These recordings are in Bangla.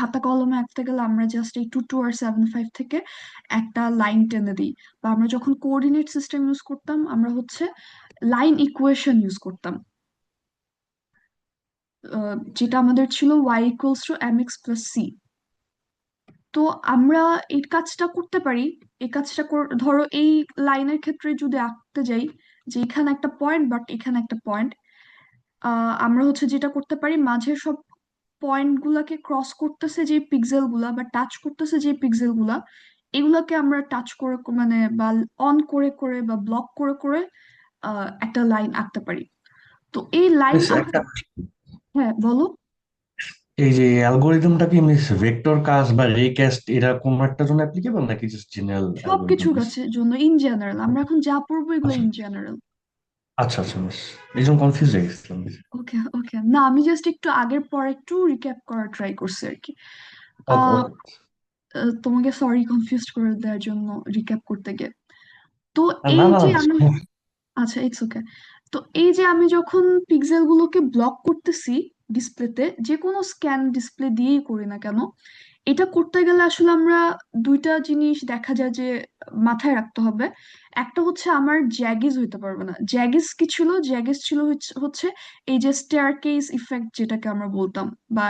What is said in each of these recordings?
খাতা কলমে আঁকতে গেলে আমরা জাস্ট এই 22 আর 75 থেকে একটা লাইন টেনে দিই। বা আমরা যখন কোঅর্ডিনেট সিস্টেম ইউজ করতাম আমরা হচ্ছে লাইন ইকুয়েশন ইউজ করতাম, যেটা আমাদের ছিল y = mx + c। তো আমরা এই কাজটা করতে পারি। এই কাজটা ধরো এই লাইনের ক্ষেত্রে যদি আঁকতে যাই যে এখানে একটা পয়েন্ট বাট এখানে একটা পয়েন্ট, আমরা হচ্ছে যেটা করতে পারি মাঝের সব পয়েন্ট গুলাকে ক্রস করতেছে যে পিক্সেল গুলা বা টাচ করতেছে যে পিক্সেল গুলা, এগুলাকে আমরা টাচ করে মানে বা অন করে করে বা ব্লক করে করে একটা লাইন আঁকতে পারি। তো এই লাইন মিস আঁকা। একটা, হ্যাঁ বলো। এই যে অ্যালগোরিদমটা কি মিস ভেক্টর কাজ বা রেকাস্ট এরা কোন একটার জন্য অ্যাপ্লিকেবল নাকি জাস্ট জেনারেল অ্যালগোরিদম সবকিছুর মিস? কাছে জন্য ইন জেনারেল, আমরা এখন যা পড়বো এগুলো আচ্ছা ইন জেনারেল। আচ্ছা আচ্ছা মিস, এই জন্য কনফিউজ হয়ে গেছিলাম miss। ওকে ওকে, না আমি জাস্ট একটু আগের পর একটু রিক্যাপ করার ট্রাই করছি আর কি। ওকে আহ ওকে। তোমাকে সরি কনফিউজ করে দেওয়ার জন্য রিক্যাপ করতে গিয়ে। তো না এই না যে না, আমি, আচ্ছা ইটস ওকে। তো এই যে আমি যখন পিক্সেল গুলোকে ব্লক করতেছি ডিসপ্লেতে, যে কোনো স্ক্যান ডিসপ্লে দিয়েই করি না কেন, এটা করতে গেলে আসলে আমরা দুইটা জিনিস দেখা যায় যে মাথায় রাখতে হবে। একটা হচ্ছে আমার জ্যাগিস হইতে পারবে না। জ্যাগিস কি ছিল? জ্যাগিস ছিল হচ্ছে এই যে স্টেয়ারকেস ইফেক্ট যেটাকে আমরা বলতাম, বা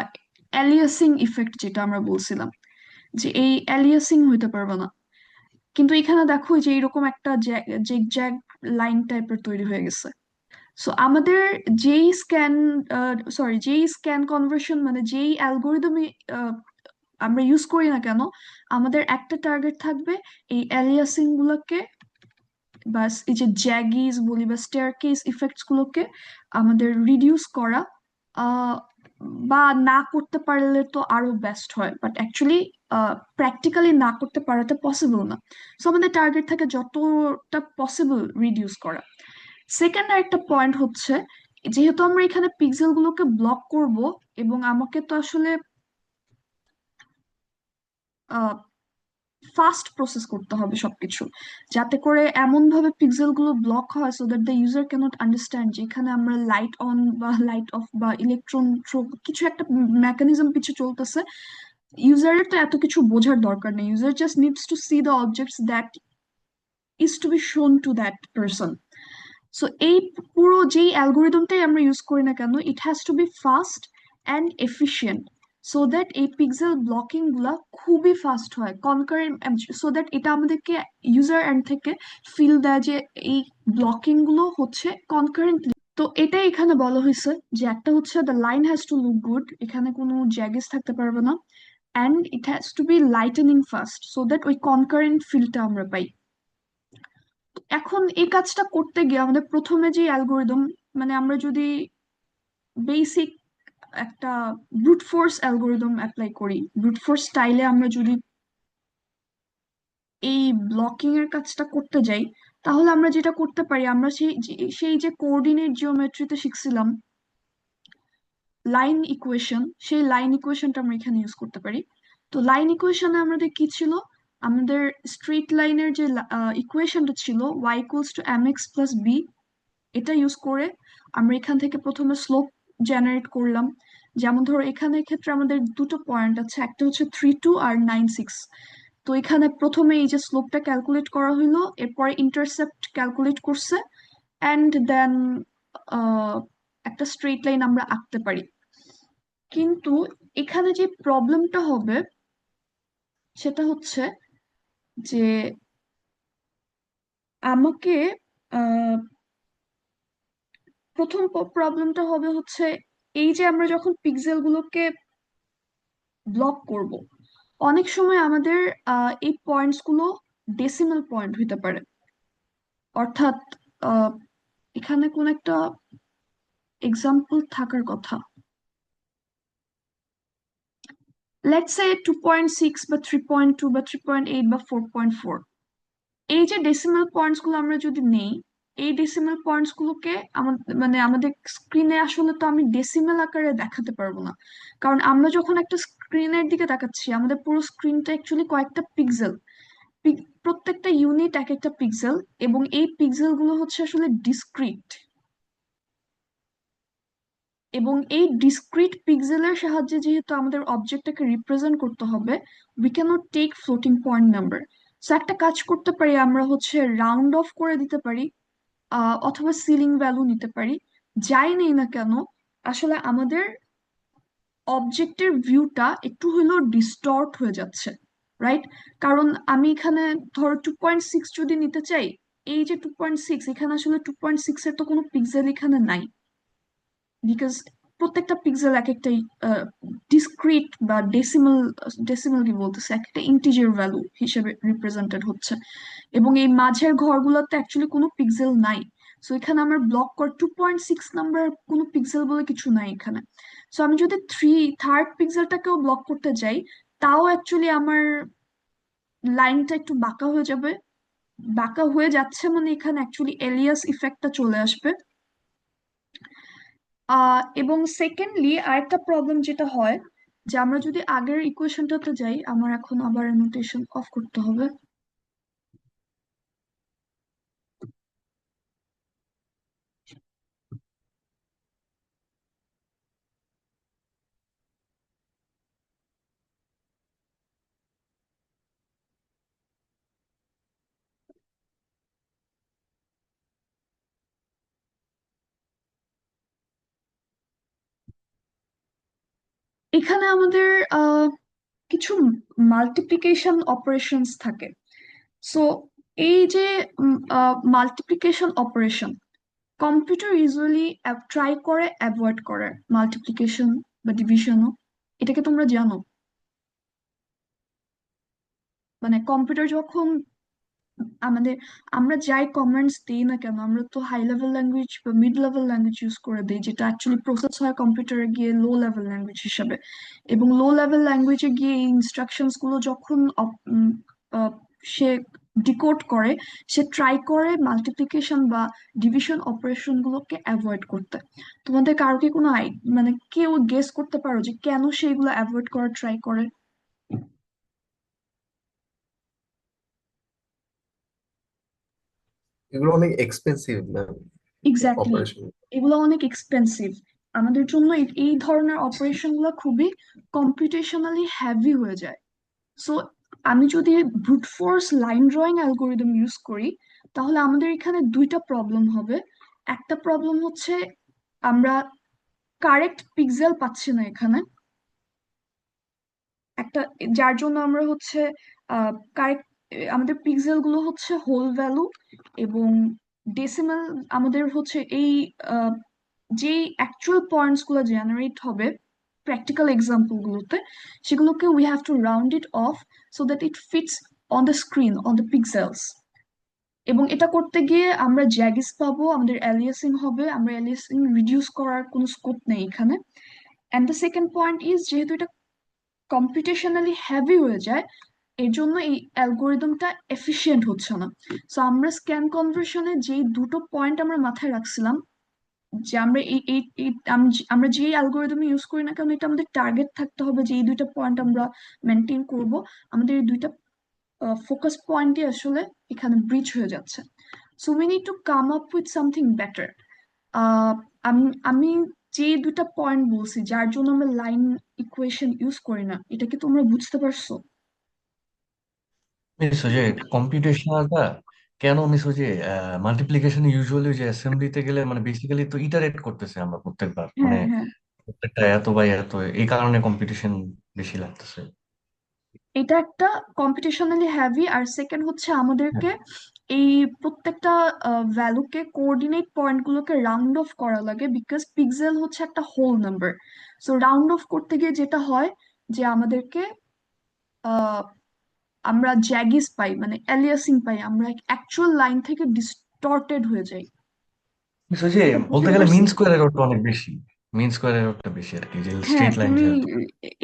অ্যালিয়াসিং ইফেক্ট যেটা আমরা বলছিলাম, যে এই অ্যালিয়াসিং হইতে পারবে না। কিন্তু এখানে দেখো যে এরকম একটা জ্যাগ লাইন টাইপের তৈরি হয়ে গেছে। সো আমাদের যেই স্ক্যান, যেই স্ক্যান কনভার্সন মানে যেই অ্যালগোরিদমে আমরা ইউজ করি না কেন, আমাদের একটা টার্গেট থাকবে এই অ্যালিয়াসিং গুলোকে বা এই যে জ্যাগিস বলি বা স্টেয়ারকেস ইফেক্টস গুলোকে আমাদের রিডিউস করা। আহ, বা না করতে পারলে তো আরো বেস্ট হয়, বাট অ্যাকচুয়ালি প্র্যাকটিক্যালি না করতে পারাটা পসিবল না। সো আমাদের টার্গেট থাকে যতটা পসিবল রিডিউস করা। সেকেন্ড আরেকটা পয়েন্ট হচ্ছে, যেহেতু আমরা এখানে পিক্সেল গুলোকে ব্লক করব, এবং আমাকে তো আসলে ফাস্ট প্রসেস করতে হবে সবকিছু, যাতে করে এমন ভাবে পিক্সেল গুলো ব্লক হয় so that the user cannot understand যে এখানে আমরা লাইট অন বা লাইট অফ বা ইলেকট্রন থ্রো কিছু একটা মেকানিজম কিছু চলতেছে। ইউজারের তো এত কিছু বোঝার দরকার নেই, user just needs to see the objects that is to be shown to that person. So এই পুরো যেই অ্যালগোরিদমটাই আমরা ইউজ করি না কেন, it has to be fast and efficient, so that এই পিক্সেল ব্লকিং গুলা খুবই ফাস্ট হয় কনকারেন্ট, সো দ্যাট এটা আমাদেরকে ইউজার এন্ড থেকে ফিল দেয় যে এই ব্লকিং গুলো হচ্ছে কনকারেন্টলি। তো এটাই এখানে বলা হয়েছে যে একটা হচ্ছে the line has to look good, এখানে কোনো জ্যাগেস থাকতে পারবে না, and it has to be lightning fast so that ওই কনকারেন্ট ফিলটা আমরা পাই। এখন এই কাজটা করতে গিয়ে আমাদের প্রথমে যে অ্যালগোরিদম, মানে আমরা যদি বেসিক একটা ব্রুট ফোর্স অ্যালগোরিদম অ্যাপ্লাই করি, ব্রুট ফোর্স স্টাইলে আমরা যদি এই ব্লকিং এর কাজটা করতে যাই, তাহলে আমরা যেটা করতে পারি, আমরা সেই যে কোঅর্ডিনেট জিওমেট্রিতে শিখছিলাম লাইন ইকুয়েশন, সেই লাইন ইকুয়েশনটা আমরা এখানে ইউজ করতে পারি। তো লাইন ইকুয়েশনে আমাদের কি ছিল? আমাদের স্ট্রেট লাইনের যে ইকুয়েশনটা ছিল y = mx + b, এটা ইউজ করে আমরা এখান থেকে প্রথমে স্লোপ জেনারেট করলাম। যেমন ধরো এখানের ক্ষেত্রে আমাদের দুটো পয়েন্ট আছে, একটা হচ্ছে 32 আর 96। তো এখানে প্রথমে এই যে স্লোপটা ক্যালকুলেট করা হইলো, এরপরে ইন্টারসেপ্ট ক্যালকুলেট করছে, অ্যান্ড দেন একটা স্ট্রেট লাইন আমরা আঁকতে পারি। কিন্তু এখানে যে প্রবলেমটা হবে সেটা হচ্ছে যে আমাকে আহ প্রথম প্রবলেমটা হবে হচ্ছে এই যে আমরা যখন পিক্সেল গুলোকে ব্লক করব, অনেক সময় আমাদের এই পয়েন্টস গুলো ডেসিমাল পয়েন্ট হইতে পারে। অর্থাৎ আহ, এখানে কোন একটা এক্সাম্পল থাকার কথা, লেটস সে 2.6 বা 3.2 বা 3.8 বা 4.4। এই যে ডেসিমাল পয়েন্টস গুলো আমরা যদি নেই, এই ডেসিমাল পয়েন্টস গুলোকে মানে আমাদের স্ক্রিনে আসলে তো আমি ডেসিমাল আকারে দেখাতে পারবো না, কারণ আমরা যখন একটা স্ক্রিনের দিকে তাকাচ্ছি আমাদের পুরো স্ক্রিনটা অ্যাকচুয়ালি কয়েকটা পিক্সেল, প্রত্যেকটা ইউনিট এক একটা পিক্সেল, এবং এই পিক্সেল গুলো হচ্ছে আসলে ডিসক্রিট। এবং এই ডিসক্রিট পিক্সেলের সাহায্যে যেহেতু আমাদের অবজেক্টটাকে রিপ্রেজেন্ট করতে হবে, we cannot take floating point number. So একটা কাজ করতে পারি, আমরা হচ্ছে রাউন্ড অফ করে দিতে পারি, অথবা সিলিং ভ্যালু নিতে পারি। যাই নেই না কেন, আসলে আমাদের অবজেক্টের ভিউটা একটু হলেও ডিস্টর্ট হয়ে যাচ্ছে, রাইট? কারণ আমি এখানে ধরো 2.6 যদি নিতে চাই, এই যে 2.6, এখানে আসলে 2.6 এর তো কোনো পিক্সেল এখানে নাই, বিকজ প্রত্যেকটা পিক্সেল এক একটা ডিসক্রিট বা ডেসিমাল, ডেসিমাল কি বলতেছে, এক একটা ইন্টিজার ভ্যালু হিসেবে রিপ্রেজেন্টেড হচ্ছে। এবং এই মাঝের ঘরগুলোতে অ্যাকচুয়ালি কোনো পিক্সেল নাই। সো এখানে আমার ব্লক কর 2.6 নাম্বার কোনো পিক্সেল বলে কিছু নাই এখানে। সো আমি যদি থার্ড পিক্সেলটাকেও ব্লক করতে যাই, তাও অ্যাকচুয়ালি আমার লাইনটা একটু বাঁকা হয়ে যাবে। বাঁকা হয়ে যাচ্ছে মানে এখানে অ্যাকচুয়ালি এলিয়াস ইফেক্টটা চলে আসবে। এবং সেকেন্ডলি আরেকটা প্রবলেম যেটা হয়, যে আমরা যদি আগের ইকুয়েশনটাতে যাই, আমার এখন আবার নোটেশন অফ করতে হবে। এখানে আমাদের আহ কিছু মাল্টিপ্লিকেশন অপারেশনস থাকে। সো এই যে multiplication operation, computer usually try করে অ্যাভয়েড করে মাল্টিপ্লিকেশন বা ডিভিশনও। এটাকে তোমরা জানো? মানে কম্পিউটার যখন আমাদের, আমরা যাই কমান্ডস দিই না কেন, আমরা তো হাই লেভেল ল্যাঙ্গুয়েজ বা মিড লেভেল ল্যাঙ্গুয়েজ ইউজ করে দিই, যেটা অ্যাকচুয়ালি প্রসেস হয় কম্পিউটারে গিয়ে লো লেভেল ল্যাঙ্গুয়েজ হিসাবে। এবং লো লেভেল ল্যাঙ্গুয়েজে গিয়ে এই ইনস্ট্রাকশনস গুলো যখন সে ডিকোড করে, সে ট্রাই করে মাল্টিপ্লিকেশন বা ডিভিশন অপারেশন গুলোকে অ্যাভয়েড করতে। তোমাদের কারো কি কোনো মানে কেউ গেস করতে পারো যে কেন সেগুলো অ্যাভয়েড করার ট্রাই করে? এগুলো অনেক এক্সপেন্সিভ এক্স্যাক্টলি, অপারেশন। এগুলো অনেক এক্সপেন্সিভ। আমাদের জন্য এই ধরনের অপারেশন গুলো খুবই কম্পিউটেশনালি হ্যাভি হয়ে যায়। সো আমি যদি brute force line drawing algorithm use করি, তাহলে আমাদের এখানে দুইটা প্রবলেম হবে। একটা প্রবলেম হচ্ছে আমরা কারেক্ট পিক্সেল পাচ্ছি না এখানে, একটা, যার জন্য আমরা হচ্ছে কারেক্ট, আমাদের পিক্সেল গুলো হচ্ছে হোল ভ্যালু, এবং ডেসিমাল আমাদের হচ্ছে এই যে অ্যাকচুয়াল পয়েন্টস গুলো জেনারেট হবে প্র্যাকটিক্যাল এক্সাম্পল গুলোতে, সেগুলোকে we have to round it off so that it fits on the screen, on the pixels. এবং এটা করতে গিয়ে আমরা জ্যাগিস পাবো, আমাদের অ্যালিয়াসিং হবে, আমরা অ্যালিয়াসিং রিডিউস করার কোনো স্কোপ নেই এখানে। And the second point is, যেহেতু এটা কম্পিউটেশনালি হ্যাভি হয়ে যায়, এর জন্য এই অ্যালগোরিদমটা এফিশিয়েন্ট হচ্ছে না। সো আমরা স্ক্যান কনভার্সনে যেই দুটো পয়েন্ট আমরা মাথায় রাখছিলাম, যে আমরা এই এই আমরা যে অ্যালগোরিদম ইউজ করি না কারণ, এটা আমাদের টার্গেট থাকতে হবে যে এই দুইটা পয়েন্ট আমরা মেনটেন করব। আমাদের এই দুইটা ফোকাস পয়েন্টই আসলে এখানে ব্রিচ হয়ে যাচ্ছে। So we need to come up with something better. আমি আমি যে দুইটা পয়েন্ট বলছি যার জন্য আমরা লাইন ইকুয়েশন ইউজ করি না, এটা কি তোমরা বুঝতে পারছো? মিস যে কম্পিউটেশনালটা কেন মিস যে মাল্টিপ্লিকেশন ইউজুয়ালি যে অ্যাসেম্বলিতে গেলে মানে বেসিক্যালি তো ইটারেট করতেছে আমরা প্রত্যেকবার, মানে হ্যাঁ, হ্যাঁ, প্রত্যেকটা এত বাই এত, এই কারণে কম্পিটিশন বেশি লাগতেছে। এটা একটা কম্পিটিশনালি হ্যাভি। আর সেকেন্ড হচ্ছে হ্যাঁ। আমাদেরকে এই প্রত্যেকটা ভ্যালুকে, কোঅর্ডিনেট পয়েন্ট গুলোকে রাউন্ড অফ করা লাগে, বিকজ পিক্সেল হচ্ছে একটা whole number. So round off করতে গিয়ে যেটা হয়, যে আমাদেরকে আহ, আমরা জ্যাগিস পাই, মানে অ্যালিয়াসিং পাই, আমরা অ্যাকচুয়াল লাইন থেকে ডিস্টর্টেড হয়ে যাই। মিস যে এটা বলতে বুঝতে গেলে পারছি? মিন স্কোয়ার এররটা অনেক বেশি, মিন স্কোয়ার এররটা বেশি আর কি, যে হ্যাঁ, স্ট্রেট লাইন তুমি যেহেতু।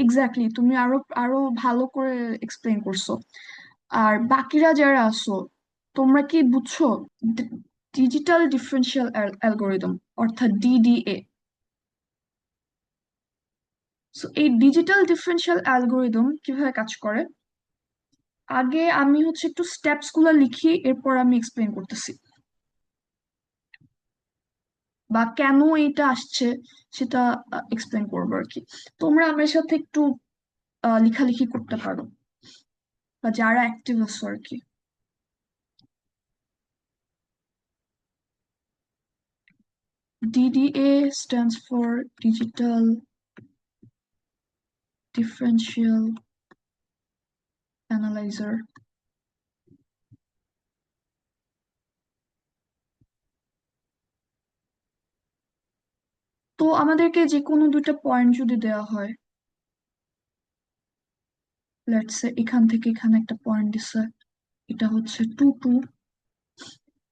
এক্স্যাক্টলি, তুমি আরো আরো ভালো করে এক্সপ্লেন করছো। আর বাকিরা যারা আছো, তোমরা কি বুঝছো ডিজিটাল ডিফারেন্সিয়াল অ্যালগোরিদম, অর্থাৎ ডিডিএ? সো এই ডিজিটাল ডিফারেন্সিয়াল অ্যালগোরিদম কিভাবে কাজ করে, আগে আমি হচ্ছে একটু স্টেপস গুলো লিখি, এরপর আমি এক্সপ্লেন করতেছি। বা কেন এটা আসছে সেটা এক্সপ্লেন করবো আর কি। তোমরা আমার সাথে একটু লেখালেখি করতে পারো, বা যারা অ্যাক্টিভ আছো আর কি। DDA stands for Digital Differential Analyzer. তো আমাদেরকে যে কোনো দুইটা পয়েন্ট যদি দেওয়া হয়, লেটস সে এখান থেকে এখানে একটা পয়েন্ট দিছে, এটা হচ্ছে 2 2,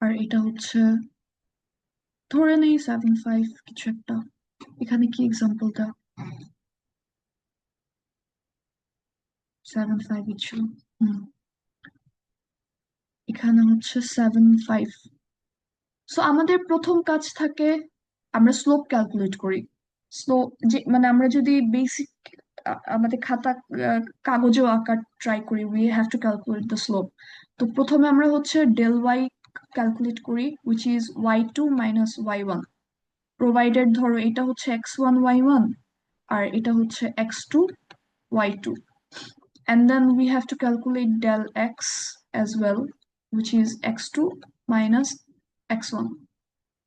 আর এটা হচ্ছে ধরে নেই 7 5 কিছু একটা। এখানে কি এক্সাম্পল দাও? 7 5 ছিল। হুম, এখানে হচ্ছে 7 5। সো আমাদের প্রথম কাজ থাকে, আমরা স্লোপ ক্যালকুলেট করি। স্লোপ যে মানে আমরা যদি বেসিক আমাদের খাতা কাগজেও আঁকার ট্রাই করি, we have to calculate the slope. তো প্রথমে আমরা হচ্ছে ডেল ওয়াই ক্যালকুলেট করি, which is y2 - y1, provided ধরো এটা হচ্ছে x1 y1 আর এটা হচ্ছে x2 y2, and then we have to calculate del x as well, which is x2 minus x1.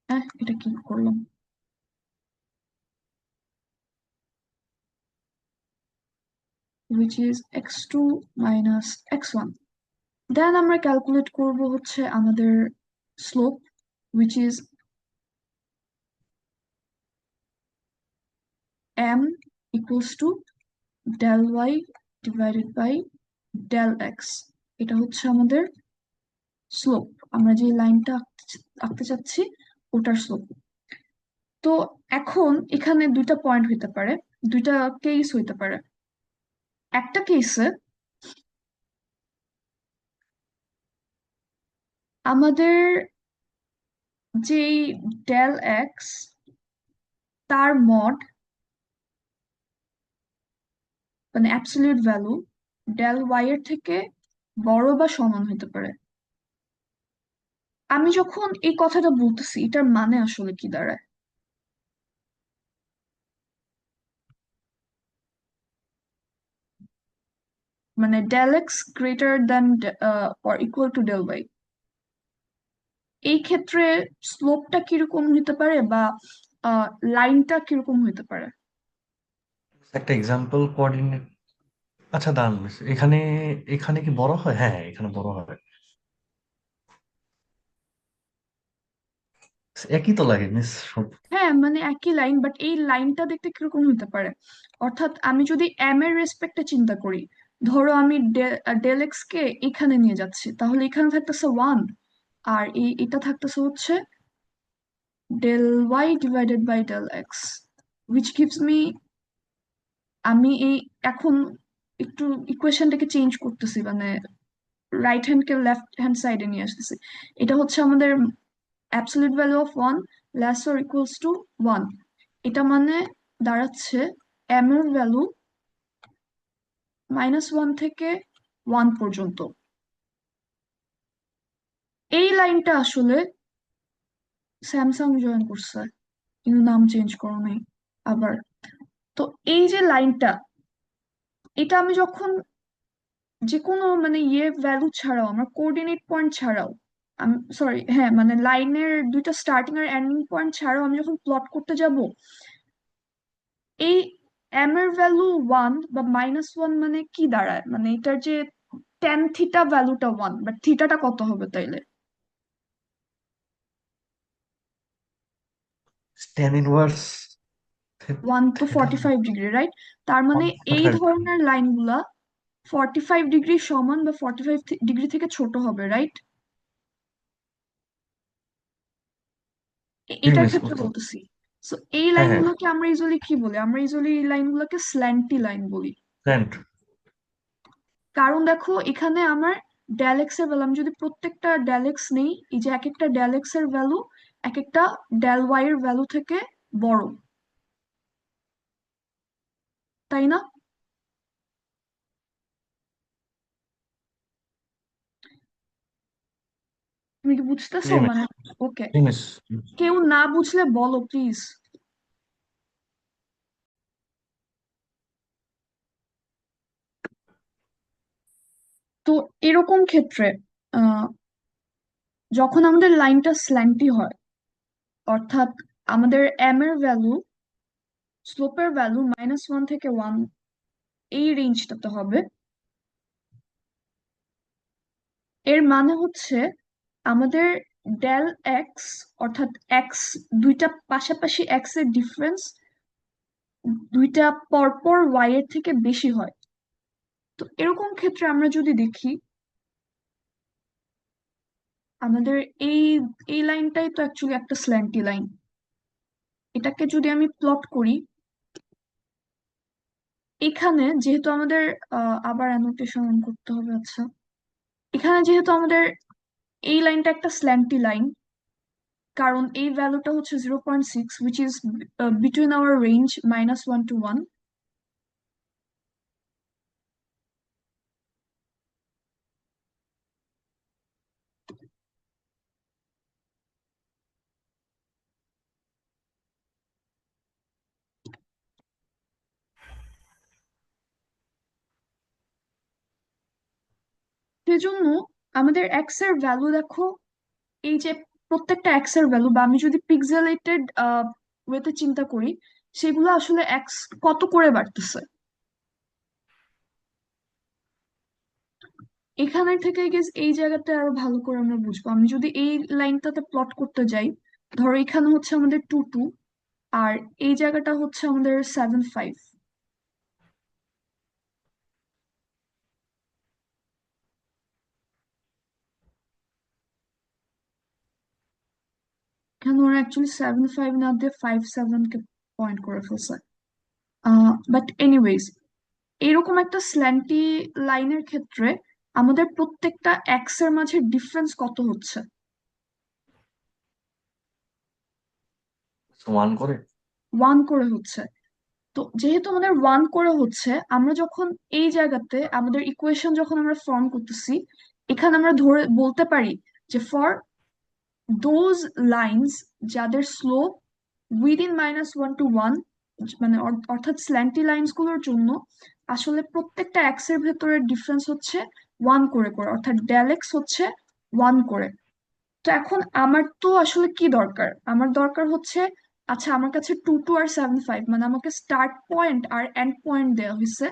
হ্যাঁ, এটা কি করলাম, which is x2 minus x1. দেন আমরা ক্যালকুলেট করব হচ্ছে আমাদের slope, which is m equals to del y divided by del x. এটা হচ্ছে আমাদের স্লোপ, আমরা যে লাইনটা আঁকতে চাচ্ছি ওটার স্লোপ। তো এখন এখানে দুইটা পয়েন্ট হইতে পারে, দুইটা কেস হইতে পারে। একটা কেসে আমাদের যেই ডেল এক্স তার মড মানে অ্যাবসলিউট ভ্যালু ডেল ওয়াই এর থেকে বড় বা সমান হতে পারে। আমি যখন এই কথাটা বলতেছি এটার মানে আসলে কি দাঁড়ায়? মানে del x greater than or equal to del y, এই ক্ষেত্রে স্লোপটা কিরকম হতে পারে বা লাইনটা কিরকম হতে পারে? একটা এক্সাম্পল কোঅর্ডিনেট। আচ্ছা দাঁড়ান মিস, এখানে এখানে কি বড় হয়? হ্যাঁ হ্যাঁ, এখানে বড় হয়। একই তো লাগে মিস সব। হ্যাঁ, মানে একই লাইন, বাট এই লাইনটা দেখতে কিরকম হতে পারে? অর্থাৎ আমি যদি এম এর রেসপেক্টে চিন্তা করি, ধরো আমি ডেল এক্স কে এখানে নিয়ে যাচ্ছি, তাহলে এখানে থাকতেছে 1, আর এটা থাকতেছে হচ্ছে del y divided by del x, which gives me, আমি এই এখন একটু ইকুয়েশনটাকে চেঞ্জ করতেছি, মানে রাইট হ্যান্ড কে লেফট হ্যান্ড সাইডে নিয়ে আসতেছি। এটা হচ্ছে আমাদের absolute value of 1 less or equals to 1। এটা মানে দাঁড়াচ্ছে এম এর ভ্যালু -1 থেকে 1 পর্যন্ত। এই লাইনটা আসলে স্যামসাং জয়েন করছে, কিন্তু নাম চেঞ্জ করো নাই আবার। তো এই যে লাইনটা, এটা আমি যখন যে কোনো মানে ভ্যালু ছাড়াও, আমরা কোঅর্ডিনেট পয়েন্ট ছাড়াও, আমি সরি হ্যাঁ মানে লাইনের দুইটা স্টার্টিং আর এন্ডিং পয়েন্ট ছাড়াও আমি যখন প্লট করতে যাব, এই এম এর ভ্যালু 1 বা -1 মানে কি দাঁড়ায়, মানে এটার যে টেন থিটা ভ্যালুটা 1, বাট থিটাটা কত হবে তাইলে? Tan inverse 1 to 45 degree, right? তার মানে এই 45 ডিগ্রি। ধরনের লাইনগুলা 45 ডিগ্রি সমান বা 45 ডিগ্রি থেকে ছোট হবে, রাইট? জি এটার মিস ক্ষেত্রে বুঝতে পারছি। বলতেছি। সো এই হ্যাঁ হ্যাঁ, লাইনগুলোকে আমরা ইউজুয়ালি কি বলি? আমরা ইউজুয়ালি এই লাইনগুলোকে স্ল্যান্টি লাইন বলি। ফ্রেন্ড। কারণ দেখো এখানে আমার ডেল এক্স এর ভ্যালু, আমি যদি প্রত্যেকটা ডেল এক্স নেই, এই যে এক একটা ডেল এক্স এর ভ্যালু এক একটা ডেল ওয়াই এর ভ্যালু থেকে বড়, তাই না? তুমি কি বুঝতেছো জি মিস। মানে? ওকে, জি মিস। কেউ না বুঝলে বলো প্লিজ। তো এরকম ক্ষেত্রে আহ যখন আমাদের লাইনটা স্ল্যান্টি হয়, অর্থাৎ আমাদের এম এর ভ্যালু, স্লোপের ভ্যালু -1 থেকে 1, এই রেঞ্জটাতে হবে। এর মানে হচ্ছে আমাদের ডেল এক্স, অর্থাৎ এক্স, দুইটা পাশাপাশি এক্স এর ডিফারেন্স দুইটা পরপর ওয়াই এর থেকে বেশি হয়। তো এরকম ক্ষেত্রে আমরা যদি দেখি, আমাদের এই এই লাইনটাই তো অ্যাকচুয়ালি একটা স্ল্যান্টি লাইন। এটাকে যদি আমি প্লট করি, এখানে যেহেতু আমাদের আবার অ্যানোটেশন করতে হবে, আচ্ছা, এখানে যেহেতু আমাদের এই লাইনটা একটা স্ল্যান্টি লাইন, কারণ এই ভ্যালুটা হচ্ছে 0.6, which is between hour range -1 to 1। সেজন্য আমাদের এক্স এর ভ্যালু দেখো, এই যে প্রত্যেকটা এক্স এর ভ্যালু, বা আমি যদি পিক্সেলেটেড ওয়েতে চিন্তা করি, সেগুলো আসলে এক্স কত করে বাড়তেছে। এখানে থেকে গেস এই জায়গাটা আরো ভালো করে আমরা বুঝবো। আমি যদি এই লাইনটাতে প্লট করতে যাই, ধরো এখানে হচ্ছে আমাদের 2 2, আর এই জায়গাটা হচ্ছে আমাদের 7 5। এখানে ওরা অ্যাকচুয়ালি 7 5 না দিয়ে 5 7 কে পয়েন্ট করে ফেলছে। বাট এনিওয়েজ, এরকম একটা স্ল্যান্টি লাইনের ক্ষেত্রে আমাদের প্রত্যেকটা এক্স এর মাঝে ডিফারেন্স কত হচ্ছে? 1 করে। 1 করে হচ্ছে। তো যেহেতু আমাদের 1 করে হচ্ছে, আমরা যখন এই জায়গাতে আমাদের ইকুয়েশন যখন আমরা ফর্ম করতেছি, এখানে আমরা ধরে বলতে পারি যে ফর দোজ লাইন্স যাদের স্লোপ উইদিন -1 to 1, মানে অর্থাৎ স্ল্যান্টি লাইন্স গুলোর জন্য আসলে প্রত্যেকটা এক্স এর ভেতরের ডিফারেন্স হচ্ছে 1 করে করে, অর্থাৎ ডেল এক্স হচ্ছে 1 করে। তো এখন আমার তো আসলে কি দরকার? আমার দরকার হচ্ছে, আচ্ছা আমার কাছে 2 2 আর 7 5, মানে আমাকে স্টার্ট পয়েন্ট আর এন্ড পয়েন্ট দেওয়া হয়েছে,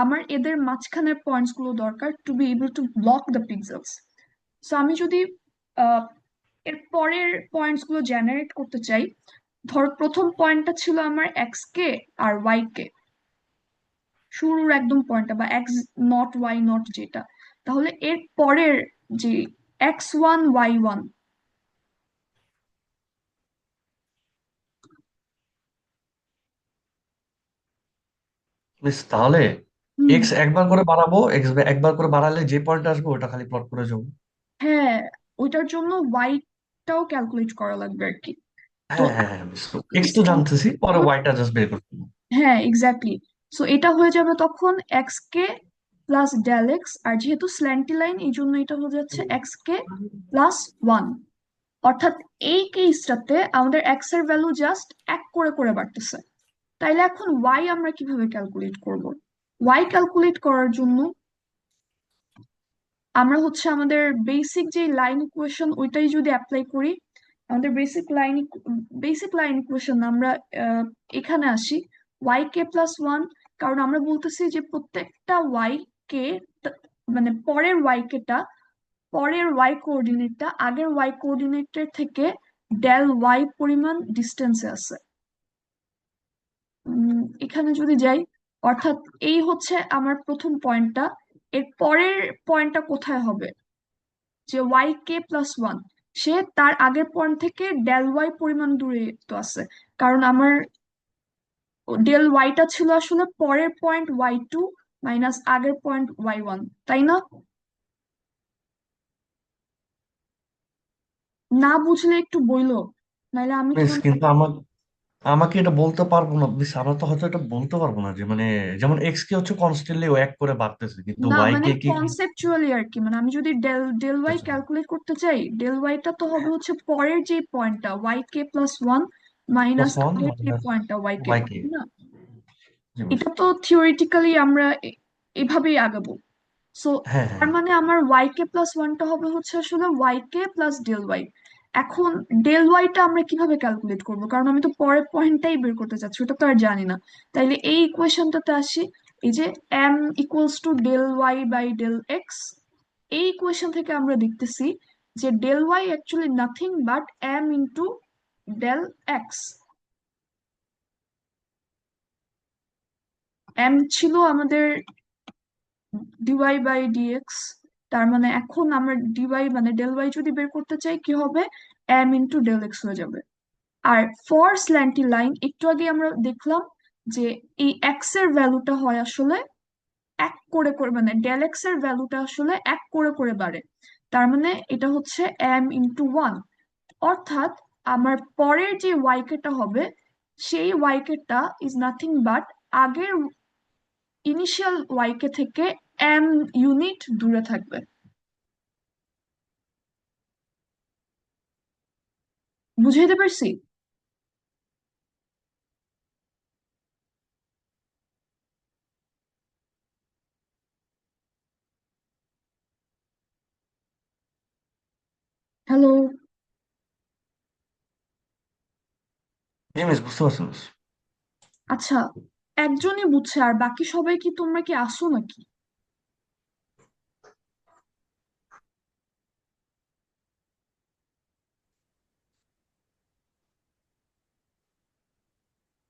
আমার এদের মাঝখানের পয়েন্টস গুলো দরকার to be able to block the pixels. So আমি যদি আহ, এর পরের পয়েন্টস গুলো জেনারেট করতে চাই, ধর প্রথম পয়েন্টটা ছিল আমার এক্স কে আর ওয়াই কে, শুরুর একদম পয়েন্টটা, বা এক্স নট ওয়াই নট যেটা, তাহলে এর পরের যে x1 y1। মিস তাহলে হুম। এক্স একবার করে বাড়াবো, এক্স একবার করে বাড়ালে যে পয়েন্ট আসবে ওটা খালি প্লট করে যাবো। হ্যাঁ, ওইটার জন্য ওয়াইটাও ক্যালকুলেট করা লাগবে আর কি। তো হ্যাঁ হ্যাঁ হ্যাঁ মিস, এক্স তো জানতেছি, পরে ওয়াইটা জাস্ট বের করতে হবে। হ্যাঁ, এক্স্যাক্টলি। সো এটা হয়ে যাবে তখন এক্স কে প্লাস ডেল এক্স, আর যেহেতু স্ল্যান্টি লাইন এই জন্য এটা হয়ে যাচ্ছে এক্স কে প্লাস 1। অর্থাৎ এই কেসটাতে আমাদের এক্স এর ভ্যালু জাস্ট 1 করে করে বাড়তেছে। তাইলে এখন ওয়াই আমরা কিভাবে ক্যালকুলেট করব? ওয়াই ক্যালকুলেট করার জন্য আমরা হচ্ছে আমাদের বেসিক যে লাইন ইকুয়েশন ওইটাই যদি অ্যাপ্লাই করি, আমাদের বেসিক লাইন ইকুয়েশন আমরা এখানে আসি, ওয়াই কে প্লাস 1। কারণ আমরা বলতেছি যে প্রত্যেকটা ওয়াই কে, মানে পরের ওয়াই কোঅর্ডিনেটটা আগের ওয়াই কোঅর্ডিনেটের থেকে ডেল ওয়াই পরিমাণ ডিস্টেন্সে আছে। এখানে যদি যাই, অর্থাৎ এই হচ্ছে আমার প্রথম পয়েন্টটা, এর পরের পয়েন্টটা কোথায় হবে? যে ওয়াই কে প্লাস 1, সে তার আগের পয়েন্ট থেকে ডেল ওয়াই পরিমাণ দূরে তো আছে। কারণ আমার ডেল ওয়াইটা ছিল আসলে পরের পয়েন্ট y2 মাইনাস আগের পয়েন্ট y1, তাই না? না বুঝলে একটু বইলো, নাহলে আমি মিস তোমার। কিন্তু আমার আমাকে এটা বলতে পারবো না মিস, আমরা তো হয়তো এটা বলতে পারবো না যে মানে যেমন এক্স কে হচ্ছে কনস্ট্যান্টলি ও এক করে বাড়তেছে, কিন্তু না ওয়াই মানে কে কি কনসেপচুয়ালি আর কি, মানে আমি যদি ডেল ডেল ওয়াই ক্যালকুলেট করতে চাই, ডেল ওয়াইটা তো হবে হচ্ছে পরের যে পয়েন্টটা ওয়াই কে plus one plus minus one আগের যে মাইনাস পয়েন্টটা ওয়াই কে, ওয়াই কে। না? জি মিস। এটা তো থিওরিটিক্যালি আমরা এভাবেই আগাবো। সো হ্যাঁ হ্যাঁ। তার মানে আমার ওয়াই কে প্লাস ওয়ানটা হবে হচ্ছে আসলে ওয়াই কে প্লাস ডেল ওয়াই। এখন ডেল ওয়াইটা আমরা কিভাবে ক্যালকুলেট করব, কারণ আমি তো পরের পয়েন্টটাই বের করতে চাচ্ছি, ওটা তো আর জানি না। তাইলে এই ইকুয়েশনটাতে আসি, এই যে M equals to del y by del x, এই ইকুয়েশন থেকে আমরা দেখতেছি যে del y actually nothing but M into del x. M ছিল আমাদের ডিওয়াই বাই ডিএক্স, তার মানে এখন আমরা ডিওয়াই মানে ডেল ওয়াই যদি বের করতে চাই কি হবে, এম ইন্টু ডেল এক্স হয়ে যাবে। আর ফর স্ল্যান্টি লাইন একটু আগে আমরা দেখলাম যে এই এক্স এর ভ্যালুটা হয় আসলে এক করে করে, মানে ডেল এক্স এর ভ্যালুটা আসলে এক করে করে বাড়ে। তার মানে এটা হচ্ছে এম ইন্টু ওয়ান, অর্থাৎ আমার পরের যে ওয়াই কেটা হবে সেই ওয়াই কেটা ইজ নাথিং বাট আগের ইনিশিয়াল ওয়াই কে থেকে এম ইউনিট দূরে থাকবে। বুঝাইতে পারছি? হ্যালো? জি মিস, বুঝতে পারছি মিস। আচ্ছা, একজনই বুঝছে আর বাকি সবাই কি, তোমরা কি আসো নাকি?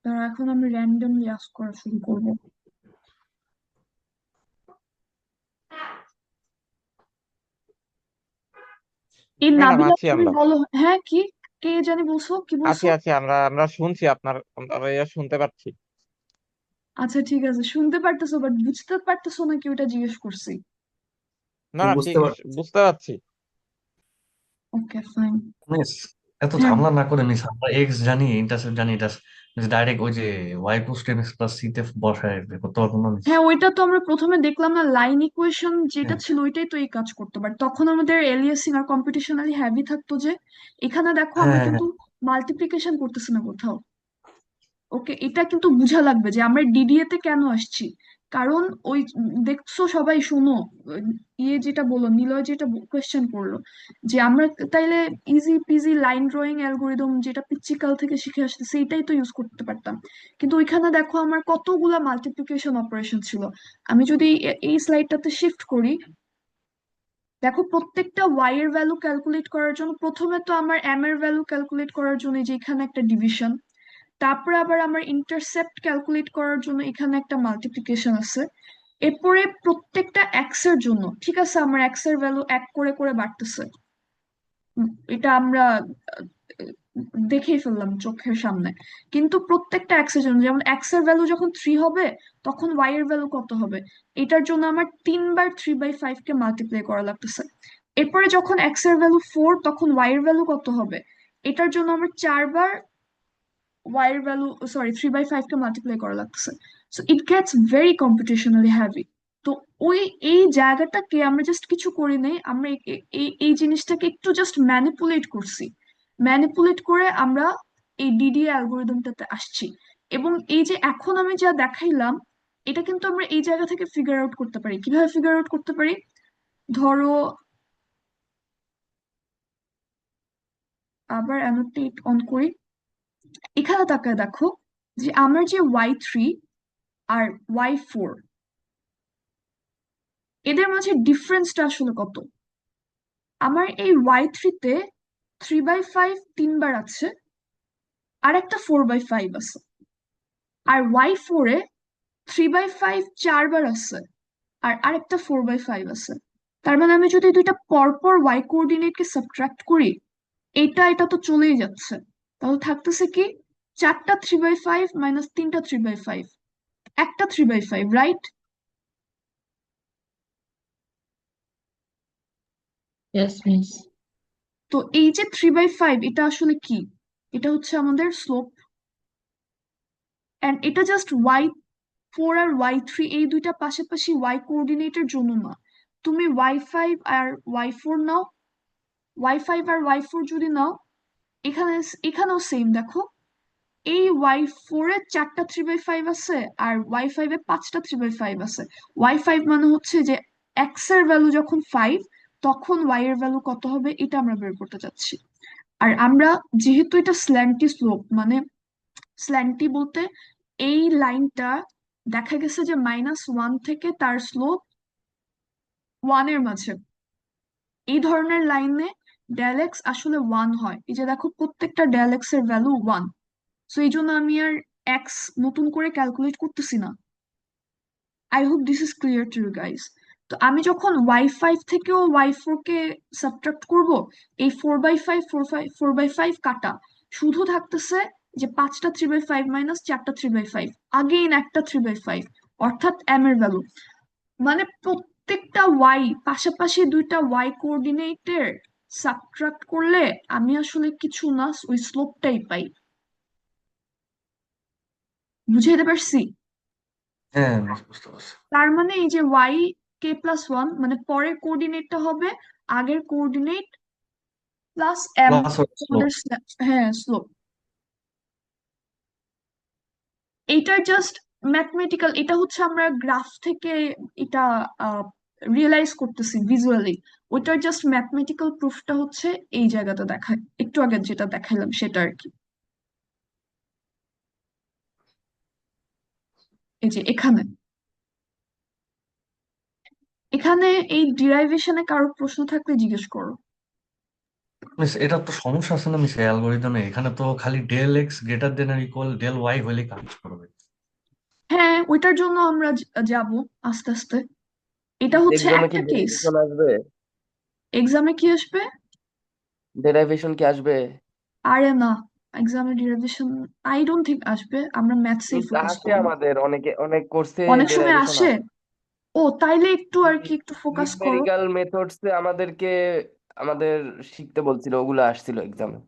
তারা এখন আমি র্যান্ডমলি আস্ক করা শুরু করবো। এই ম্যাডাম নাবিলা, আছি তুমি আমরা। বলো। হ্যাঁ, কি? কে জানি বলছো, কি আছি বলছো? আছি আমরা আমরা শুনছি আপনারা ইয়া শুনতে পাচ্ছি। আচ্ছা ঠিক আছে, শুনতে পারতেছো বাট বুঝতে পারতেছো না কি, ওটা জিজ্ঞেস করছি। না না ঠিক বুঝতে পারছি বুঝতে পারছি। Okay fine. মিস। এত হ্যাঁ, ঝামেলা না করে মিস, আমরা এক্স জানি ইন্টারসেপ্ট জানি, এটা ডাইরেক্ট ওই যে ওয়াই টু স্টেম এক্স প্লাস সি তে বসায় বের করতে পারবো না মিস? হ্যাঁ, ওইটা তো আমরা প্রথমে দেখলাম না, লাইন ইকুয়েশন যেটা হ্যাঁ ছিল ওইটাই তো এই কাজ করতো, বাট তখন আমাদের এলিয়াসিং আর কম্পিটিশনালি হ্যাভি থাকতো যে। এখানে দেখো হ্যাঁ আমরা হ্যাঁ কিন্তু মাল্টিপ্লিকেশন করতেছি না কোথাও। ওকে, এটা কিন্তু বুঝা লাগবে যে আমরা ডিডিএ তে কেন আসছি। কারণ ওই দেখছো সবাই, শোনো, ইয়ে যেটা বললো, নিলয় যেটা কোয়েশ্চেন করলো, যে আমরা তাইলে easy PG line drawing algorithm যেটা পিচ্চিকাল থেকে শিখে আসতেছে এটাই তো ইউজ করতে পারতাম। কিন্তু ওইখানে দেখো আমার কতগুলা মাল্টিপ্লিকেশন অপারেশন ছিল। আমি যদি এই স্লাইডটাতে শিফট করি, দেখো প্রত্যেকটা ওয়াই এর ভ্যালু ক্যালকুলেট করার জন্য প্রথমে তো আমার এম এর ভ্যালু ক্যালকুলেট করার জন্য এই যে এখানে একটা ডিভিশন, তারপরে আবার আমার ইন্টারসেপ্ট ক্যালকুলেট করার জন্য এখানে একটা মাল্টিপ্লিকেশন আছে। এরপরে প্রত্যেকটা এক্স এর জন্য, ঠিক আছে, আমার এক্স এর ভ্যালু এক করে করে বাড়তেছে। এটা আমরা আহ, দেখেই ফেললাম চোখের সামনে। কিন্তু প্রত্যেকটা এক্স এর জন্য, যেমন এক্স এর ভ্যালু যখন থ্রি হবে তখন ওয়াই এর ভ্যালু কত হবে, এটার জন্য আমার 3 বার 3/5 কে মাল্টিপ্লাই করা লাগতেছে। এরপরে যখন এক্স এর ভ্যালু ফোর তখন ওয়াই এর ভ্যালু কত হবে, এটার জন্য আমার 4 বার ওয়াই এর ভ্যালু, সরি, 3/5 কে মাল্টিপ্লাই করা লাগতেছে। So it gets very computationally heavy. তো ওই এই জায়গাটাকে আমরা জাস্ট কিছু করি নাই, আমরা এই জিনিসটাকে একটু জাস্ট ম্যানিপুলেট করছি। ম্যানিপুলেট করে আমরা এই ডিডিএ অ্যালগোরিদমটাতে আসছি। এবং এই যে এখন আমি যা দেখাইলাম, এটা কিন্তু আমরা এই জায়গা থেকে ফিগার আউট করতে পারি। কিভাবে ফিগার আউট করতে পারি? ধরো, আবার অ্যানোটেট অন করি, এখানে তাকায় দেখো যে আমার যে ওয়াই 3 আর ওয়াই 4, এদের মাঝে ডিফারেন্সটা আসলে কত। আমার এই ওয়াই 3 তে 3/5 3 বার আছে, আর একটা 4/5 আছে। আর ওয়াই 4-এ 3/5 4 বার আছে, আর আরেকটা 4/5 আছে। তার মানে আমি যদি দুইটা পরপর ওয়াই কোঅর্ডিনেটকে সাবট্রাক্ট করি, এটা এটা তো চলেই যাচ্ছে। তাহলে থাকতেছে কি, চারটা 3/5 মাইনাস তিনটা 3/5, একটা 3/5, রাইট? Yes, miss. তো এই যে 3/5 এটা আসলে কি? এটা হচ্ছে আমাদের স্লোপ। এন্ড এটা জাস্ট y4 আর y3 এই দুইটা পাশাপাশি y কোঅর্ডিনেটের জন্য না। তুমি y5 আর y4 নাও, y5 আর y4 যদি নাও, এখানেও সেম দেখো, এই y4 এ 4টা 3/5 আছে আর y5 এ 5টা 3/5 আছে। y5 মানে হচ্ছে যে x এর ভ্যালু যখন 5 তখন y এর ভ্যালু কত হবে এটা আমরা বের করতে চাচ্ছি। আর আমরা যেহেতু এটা স্ল্যান্টি স্লোপ, মানে স্ল্যান্টি বলতে এই লাইনটা দেখা গেছে যে -1 থেকে তার স্লোপ 1 এর মাঝে, এই ধরনের লাইনে ডেল এক্স আসলে 1 হয়। এই যে দেখো প্রত্যেকটা ডেল এক্স এর ভ্যালু 1। সো এই জন্য আমি আর এক্স নতুন করে ক্যালকুলেট করতেছি না। I hope this is clear to you guys. তো আমি যখন y5 থেকেও y4 কে সাবট্রাক্ট করব, এই 4/5 4/5 কাটা, শুধু থাকতেছে যে 5টা 3/5 মাইনাস 4টা 3/5, আগেইন একটা 3/5, অর্থাৎ m এর ভ্যালু। মানে প্রত্যেকটা y পাশাপাশি দুইটা y কোঅর্ডিনেটের সাবট্রাক্ট করলে আমি আসলে কিছু না, ওই স্লোপটাই পাই। বুঝাইতে পারছি? হ্যাঁ মিস, বুঝতে পারছি। তার মানে এই যে y k+1 মানে পরের কোঅর্ডিনেটটা হবে আগের coordinate plus m, plus slope. আমাদের হ্যাঁ স্লোপ। এইটার জাস্ট ম্যাথমেটিক্যাল, এটা হচ্ছে আমরা গ্রাফ থেকে এটা রিয়েলাইজ করতেছি ভিজুয়ালি। ওইটার জাস্ট ম্যাথমেটিক্যাল প্রুফটা হচ্ছে এই জায়গাতে দেখায়, একটু আগে যেটা দেখাইলাম সেটা আর কি। এই যে এখানে এখানে এই ডিরাইভেশনে কারো প্রশ্ন থাকলে জিজ্ঞেস করো। মিস, এটা তো সমস্যা আছে না মিস অ্যালগোরিদমে? এখানে তো খালি ডেল এক্স গ্রেটার দেন আর ইকুয়াল ডেল ওয়াই হলে কাজ করবে। হ্যাঁ, ওইটার জন্য আমরা যাব আস্তে আস্তে। এটা হচ্ছে এক্সামে কি একটা কেস। ডেরিভেশন আসবে? এক্সামে কি আসবে? ডেরিভেশন কি আসবে? আরে না, এক্সামে ডিরাইভেশন আই ডোন্ট থিঙ্ক আসবে, আমরা ম্যাথসেই ফোকাস আসে করব। আমাদের অনেক কোর্সে অনেক সময় ডেরিভেশন আসে। আসে। ও তাইলে একটু আর কি একটু ফোকাস করো। নিউমেরিক্যাল মেথডস আমাদেরকে আমাদের শিখতে বলছিল, ওগুলো আসছিল এক্সামে।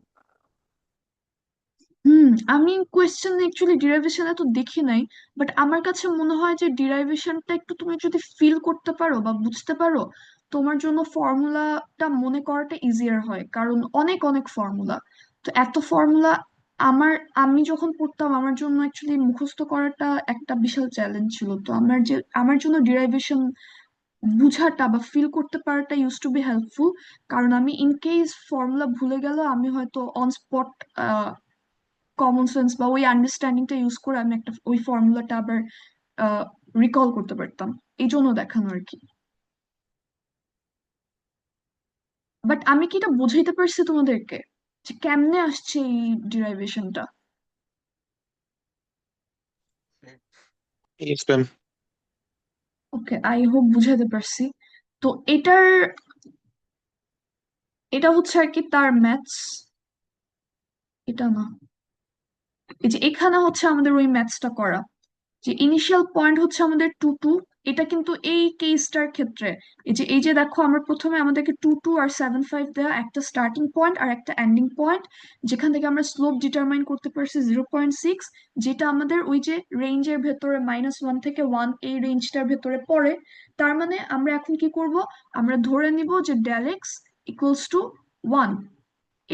আমি কোয়েশ্চেন অ্যাকচুয়ালি ডিরাইভেশনে তো দেখি নাই, বাট আমার কাছে মনে হয় যে ডিরাইভেশনটা একটু তুমি যদি ফিল করতে পারো বা বুঝতে পারো, তোমার জন্য ফর্মুলাটা মনে করাটা ইজিয়ার হয়, কারণ অনেক অনেক ফর্মুলা। তো এত ফর্মুলা আমি যখন পড়তাম আমার জন্য অ্যাকচুয়ালি মুখস্থ করাটা একটা বিশাল চ্যালেঞ্জ ছিল। তো আমার জন্য ডিরাইভেশন বুঝাটা বা ফিল করতে পারাটা ইউজ টু বি হেল্পফুল, কারণ আমি ইন কেস ফর্মুলা ভুলে গেল আমি হয়তো অন স্পট কমন সেন্স বা ওই আন্ডারস্ট্যান্ডিংটা ইউজ করে আমি একটা ওই ফর্মুলাটা আবার রিকল করতে পারতাম। এই জন্য দেখানো আর কি। বাট আমি কি এটা বুঝাইতে পারছি তোমাদেরকে যে কেমনে আসছে এই ডিরাইভেশনটা? Yes ma'am. Okay, I hope বুঝাইতে পারছি। তো এটা হচ্ছে আর কি তার ম্যাথস। এটা না, এই যে এখানে হচ্ছে আমাদের ওই ম্যাথসটা করা, যে ইনিশিয়াল পয়েন্ট হচ্ছে আমাদের 2 2। এটা কিন্তু এই কেসটার ক্ষেত্রে এই যে দেখো, আমরা প্রথমে আমাদেরকে 2 2 আর 7 5 দেওয়া একটা স্টার্টিং পয়েন্ট আর একটা এন্ডিং পয়েন্ট, যেখান থেকে আমরা স্লোপ ডিটারমাইন করতে পারছি 0.6, যেটা আমাদের ওই যে রেঞ্জের ভেতরে -1 থেকে 1 এই রেঞ্জটার ভেতরে পড়ে। তার মানে আমরা এখন কি করব, আমরা ধরে নিব যে ডেল এক্স ইকুয়ালস টু 1,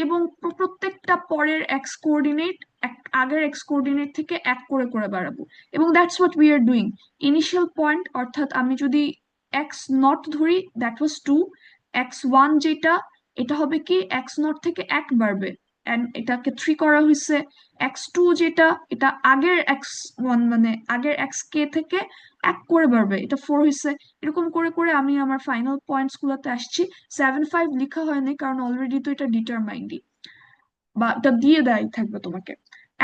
এবং প্রত্যেকটা পরের এক্স কোঅর্ডিনেট আগের এক্স কোঅর্ডিনেট থেকে এক করে করে বাড়াবো। এবং that's what we are doing. Initial point অর্থাৎ আমি যদি এক্স নট ধরি, দ্যাট ওয়াজ 2, x1 যেটা, এটা হবে কি x0 থেকে 1 বাড়বে, এন্ড এটাকে 3 করা হয়েছে। x2 যেটা, এটা আগের x1 মানে আগের xk থেকে 1 করে বাড়বে, এটা 4 হয়েছে। এরকম করে করে আমি আমার ফাইনাল পয়েন্টস গুলোতে আসছি। 7 5 লেখা হয়নি কারণ অলরেডি তো এটা ডিটারমাইন্ডই, বা এটা দিয়ে দেয় থাকবে তোমাকে।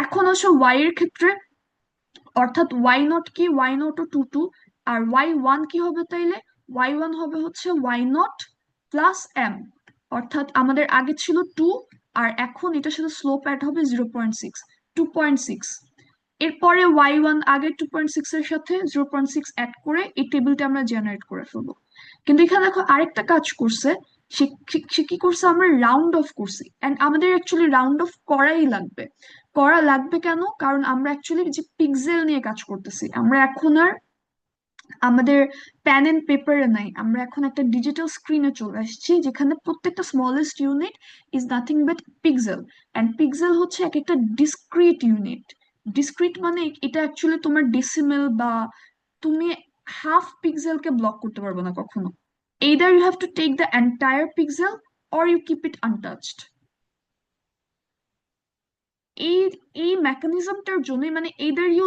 এখন আসো ওয়াই এর ক্ষেত্রে, অর্থাৎ y0 কি, y0 ও 2 2, আর y1 কি হবে তাইলে? y1 হবে হচ্ছে y0 প্লাস m, অর্থাৎ আমাদের আগে ছিল 2 আর এখন এটার সাথে স্লোপ অ্যাড হবে 0.6, 2.6। এরপরে y1 আগের 2.6 এর সাথে 0.6 অ্যাড করে এই টেবিলটা আমরা জেনারেট করে ফেলবো। কিন্তু এখানে দেখো আরেকটা কাজ করছে, সে সে কি করছে, আমরা রাউন্ড অফ করছি, এন্ড আমাদের অ্যাকচুয়ালি রাউন্ড অফ করা লাগবে কেন, কারণ আমরা অ্যাকচুয়ালি যে পিক্সেল নিয়ে কাজ করতেছি, আমরা এখন আর আমাদের প্যান এন্ড পেপারে নাই, আমরা এখন একটা ডিজিটাল স্ক্রিনে চলে আসছি, যেখানে প্রত্যেকটা smallest unit is nothing but pixel. And pixel হচ্ছে এক একটা ডিসক্রিট ইউনিট। ডিসক্রিট মানে এটা অ্যাকচুয়ালি তোমার ডেসিমেল বা তুমি হাফ পিক্সেলকে ব্লক করতে পারবে না কখনো। either you have to take the entire pixel or you keep it untouched। এই এই মেকানিজমটার জন্য মানে either you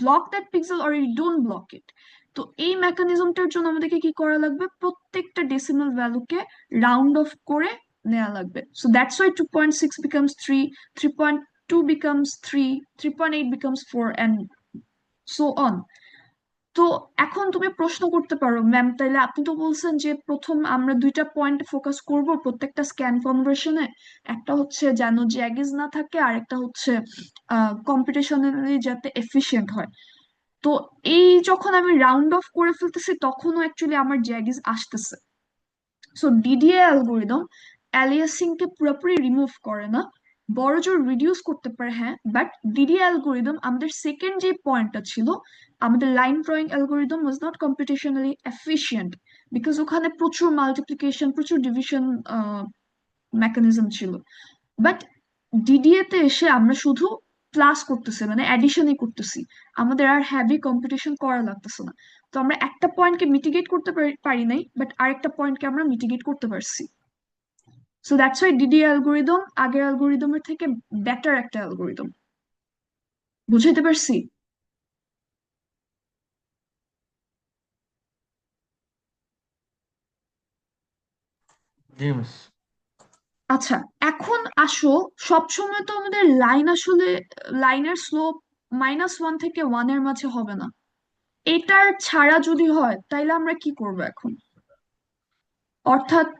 block that pixel or you don't block it. তো এই মেকানিজমটার জন্য আমাদেরকে কি করা লাগবে, প্রত্যেকটা ডেসিমাল ভ্যালুকে রাউন্ড অফ করে নেওয়া লাগবে। So that's why 2.6 becomes 3, 3.2 becomes 3, 3.8 becomes 4 and so on। তো এখন তুমি প্রশ্ন করতে পারো, ম্যাম তাইলে আপনি তো বলছেন যে প্রথম আমরা দুইটা পয়েন্ট ফোকাস করব প্রত্যেকটা স্ক্যান কনভার্সনে, একটা হচ্ছে যেন জ্যাগিজ না থাকে, আর একটা হচ্ছে কম্পিটিশনালি যাতে এফিশিয়েন্ট হয়। তো এই যখন আমি রাউন্ড অফ করে ফেলতেছি তখনও অ্যাকচুয়ালি আমার জ্যাগিজ আসতেছে। সো ডিডিএ অ্যালগোরিদম অ্যালিয়াসিং কে পুরোপুরি রিমুভ করে না, বড় জোর রিডিউস করতে পারে, হ্যাঁ, বাট ডিডিএ অ্যালগোরিদম আমাদের সেকেন্ড যে পয়েন্টটা ছিল, আমাদের line drawing algorithm was not computationally efficient, because ওখানে প্রচুর মাল্টিপ্লিকেশন, প্রচুর ডিভিশন মেকানিজম ছিল। বাট ডিডিএ তে এসে আমরা শুধু প্লাস করতেছি, মানে অ্যাডিশনই করতেছি, আমাদের আর হ্যাভি কম্পিটিশন করা লাগতেছে না। তো আমরা একটা পয়েন্টকে মিটিগেট করতে পারি নাই, বাট আরেকটা পয়েন্টকে আমরা মিটিগেট করতে পারছি। So that's why DD algorithm আগের অ্যালগোরিদমের থেকে বেটার একটা অ্যালগোরিদম। বুঝাইতে পারছি? জি মিস। আচ্ছা, এখন আসো, সবসময় তো আমাদের লাইন আসলে লাইনের স্লোপ -1 থেকে 1 এর মাঝে হবে না। এটার ছাড়া যদি হয় তাইলে আমরা কি করব এখন? অর্থাৎ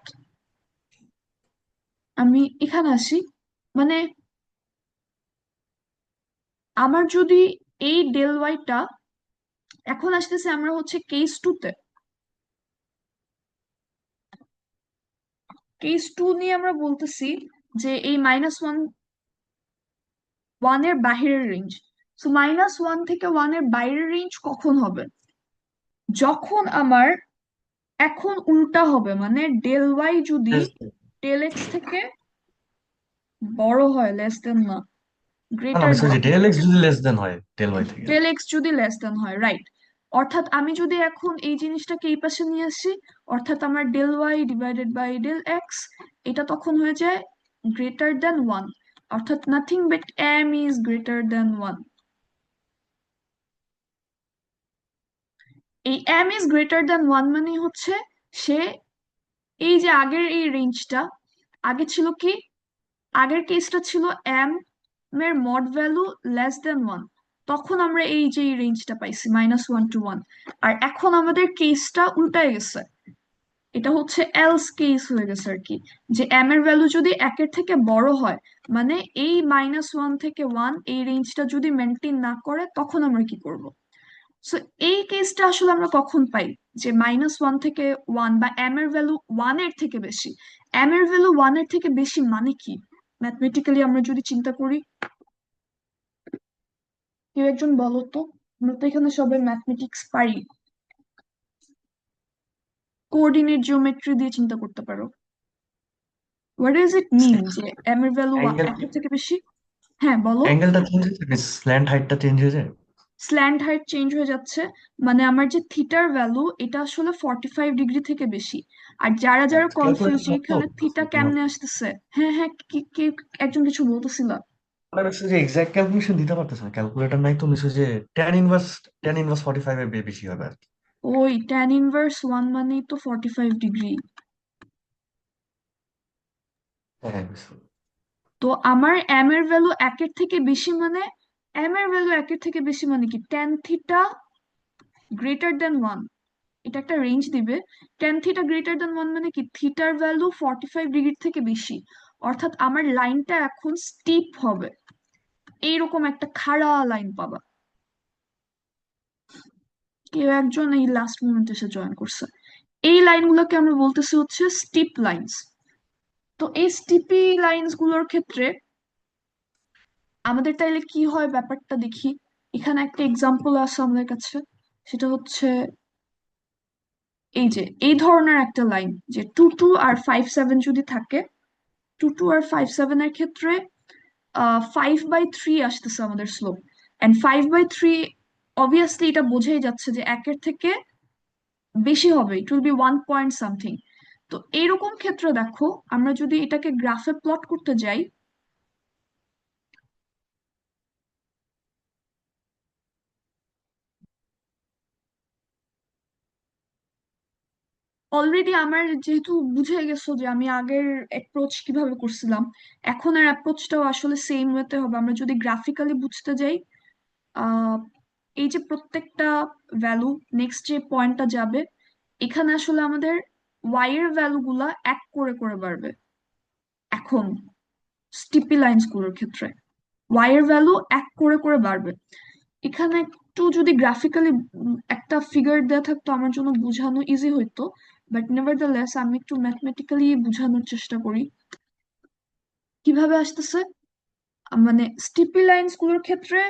আমি এখানে আসি, মানে আমার যদি এই ডেল ওয়াইটা এখন আসতেছে, আমরা হচ্ছে কেস টু নিয়ে আমরা বলতেছি যে এই -1 এর বাহিরের রেঞ্জ। সো -1 থেকে 1 এর বাইরের রেঞ্জ কখন হবে? যখন আমার এখন উল্টা হবে, মানে ডেল ওয়াই যদি ডেল এক্স থেকে বড় হয়, লেস দেন না, না গ্রেটার মিস, ওই দেন, যে ডেল এক্স যদি লেস দেন হয় ডেল ওয়াই থেকে। ডেল এক্স যদি লেস দেন হয়, রাইট। অর্থাৎ আমি যদি এখন এই জিনিসটাকে এই পাশে নিয়ে আসি, অর্থাৎ আমার del y divided by del x, এটা তখন হয়ে যায় গ্রেটার দেন 1, অর্থাৎ nothing but M is greater than 1। এই এম ইজ গ্রেটার দেন 1 মানে হচ্ছে সে, এই যে আগের এই রেঞ্জটা, আগে ছিল কি, আগের কেসটা ছিল এম এর মড ভ্যালু লেস দেন 1, তখন আমরা এই যে রেঞ্জটা পাইছি -1 to 1। আর এখন আমাদের কেসটা উল্টায় গেছে, এটা হচ্ছে এলস কেস হয়ে গেছে আর কি, যে এম এর ভ্যালু যদি 1 এর থেকে বড় হয়, মানে এই -1 থেকে 1 এই রেঞ্জটা যদি মেনটেন না করে, তখন আমরা কি করব? সো এই কেসটা আসলে আমরা কখন পাই, যে -1 থেকে 1 বা এম এর ভ্যালু 1 এর থেকে বেশি। এম এর ভ্যালু 1 এর থেকে বেশি মানে কি, ম্যাথমেটিক্যালি আমরা যদি চিন্তা করি? কেউ একজন বলো তো, আমরা তো এখানে সবাই ম্যাথমেটিক্স পারি, কোঅর্ডিনেট জিওমেট্রি দিয়ে চিন্তা করতে পারো। হোয়াট ডাজ ইট মিন যে এম এর ভ্যালু অ্যাঙ্গেল 1 এর থেকে বেশি? হ্যাঁ বলো। অ্যাঙ্গেলটা চেঞ্জ হয়েছে মিস, স্ল্যান্ট হাইটটা চেঞ্জ হয়ে যায়। স্ল্যান্ট হাইট চেঞ্জ হয়ে যাচ্ছে, মানে আমার যে থিটার ভ্যালু এটা আসলে 45 ডিগ্রি থেকে বেশি। আর যারা যারা কনফিউজ ক্যালকুলেটর এখানে থিটা কেমনে আসতেছে, হ্যাঁ হ্যাঁ, কি একজন কিছু বলতেছিল? আমরা মিস যে এক্সাক্ট ক্যালকুলেশন দিতে পারতেছে না, ক্যালকুলেটর নাই তো মিস, যে ট্যান ইনভার্স 45 এর বেশি হবে আর কি। ওই tan ইনভার্স 1 মানেই তো 45 ডিগ্রি। হ্যাঁ মিস। তো আমার এম এর ভ্যালু 1 এর থেকে বেশি মানে, এম এর ভ্যালু 1 এর থেকে বেশি মানে কি, tan থিটা গ্রেটার দেন 1, এটা একটা রেঞ্জ দিবে। tan থিটা গ্রেটার দেন 1 মানে কি, থিটার ভ্যালু 45 ডিগ্রি থেকে বেশি, অর্থাৎ আমার লাইনটা এখন স্টিপ হবে, এইরকম একটা খাড়া লাইন পাবা। কেউ একজন এই লাস্ট মোমেন্ট এসে জয়েন করছে। এই লাইনগুলোকে আমরা বলতেছি হচ্ছে স্টিপ লাইন্স। তো এই স্টিপি লাইন্স গুলোর ক্ষেত্রে আমাদের তাইলে কি হয় ব্যাপারটা দেখি। এখানে একটা এক্সাম্পল আছে আমাদের কাছে, সেটা হচ্ছে এই যে এই ধরনের একটা লাইন, যে 2 2 আর 5 7 যদি থাকে, 2 2 আর 5 7 এর ক্ষেত্রে 5/3 আসতেছে আমাদের স্লোপ। অ্যান্ড 5/3 অবভিয়াসলি এটা বোঝাই যাচ্ছে যে একের থেকে বেশি হবে, ইট উইল বি 1 সামথিং। তো এইরকম ক্ষেত্রে দেখো, আমরা যদি এটাকে গ্রাফে প্লট করতে যাই, অলরেডি আমার যেহেতু বুঝে গেছো যে আমি আগের অ্যাপ্রোচ কিভাবে করছিলাম, এখন আর অ্যাপ্রোচটাও আসলে সেম ওয়েতে হবে। আমরা যদি গ্রাফিক্যালি বুঝতে যাই, আহ এই যে প্রত্যেকটা ভ্যালু নেক্সট যে পয়েন্টটা যাবে, এখানে আসলে আমাদের ওয়াই এর ভ্যালু গুলা এক করে করে বাড়বে। এখন স্টিপি লাইন্স গুলোর ক্ষেত্রে ওয়াই এর ভ্যালু এক করে করে বাড়বে। এখানে একটু যদি গ্রাফিক্যালি একটা ফিগার দেওয়া থাকতো আমার জন্য বোঝানো ইজি হইতো, বাট নেভারদালেস আমি একটু ম্যাথমেটিক্যালি বোঝানোর চেষ্টা করি কিভাবে আসতেছে। মানে স্টিপি লাইন্স গুলোর ক্ষেত্রে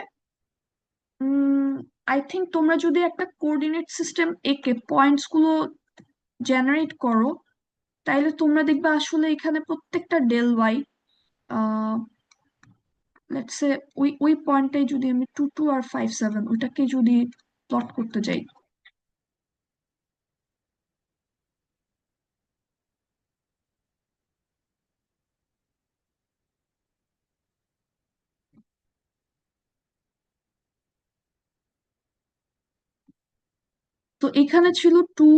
আই থিঙ্ক তোমরা যদি একটা কোঅর্ডিনেট সিস্টেম এঁকে পয়েন্টস গুলো জেনারেট করো, তাইলে তোমরা দেখবে আসলে এখানে প্রত্যেকটা ডেল ওয়াই, লেটস সে ওই ওই পয়েন্টটাই যদি আমি 2 2 আর 5 7 ওইটাকে যদি প্লট করতে যাই, তো এখানে ছিল 2,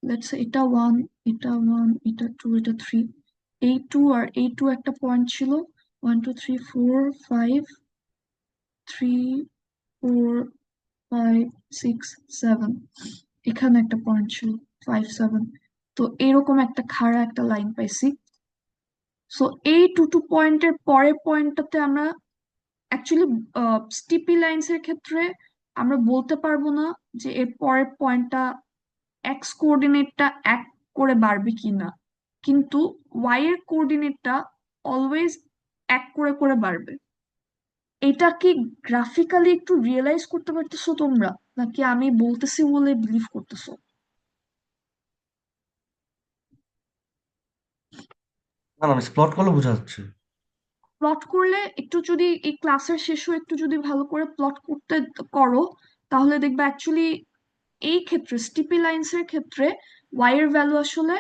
লেটস সে এটা 1, এটা 1, এটা 2, এটা 3, এই 2 আর এই 2 একটা পয়েন্ট ছিল, 1 2 3 4 5 3 4 5 6 7, এখানে একটা পয়েন্ট ছিল 5 7। তো এরকম একটা খাড়া একটা লাইন পাইছি। সো এই 2 2 পয়েন্টের পরের পয়েন্টটাতে আমরা অ্যাকচুয়ালি স্টিপি লাইন্স এর ক্ষেত্রে আমরা বলতে পারবো না যে এর পরের পয়েন্টটা এক্স কোঅর্ডিনেটটা এক করে বাড়বে কিনা, কিন্তু ওয়াই এর কোঅর্ডিনেটটা অলওয়েজ এক করে করে বাড়বে। এটা কি গ্রাফিক্যালি একটু রিয়েলাইজ করতে পারতেছো তোমরা, নাকি আমি বলতেছি বলে বিলিভ করতেছো? না না, আমি প্লট করলে বোঝা যাচ্ছে। প্লট করলে একটু যদি এই ক্লাসের শেষও একটু যদি ভালো করে প্লট করতে করো, তাহলে দেখবে অ্যাকচুয়ালি এই ক্ষেত্রে স্টিপি লাইন্স এর ক্ষেত্রে ওয়াই এর ভ্যালু আসলে,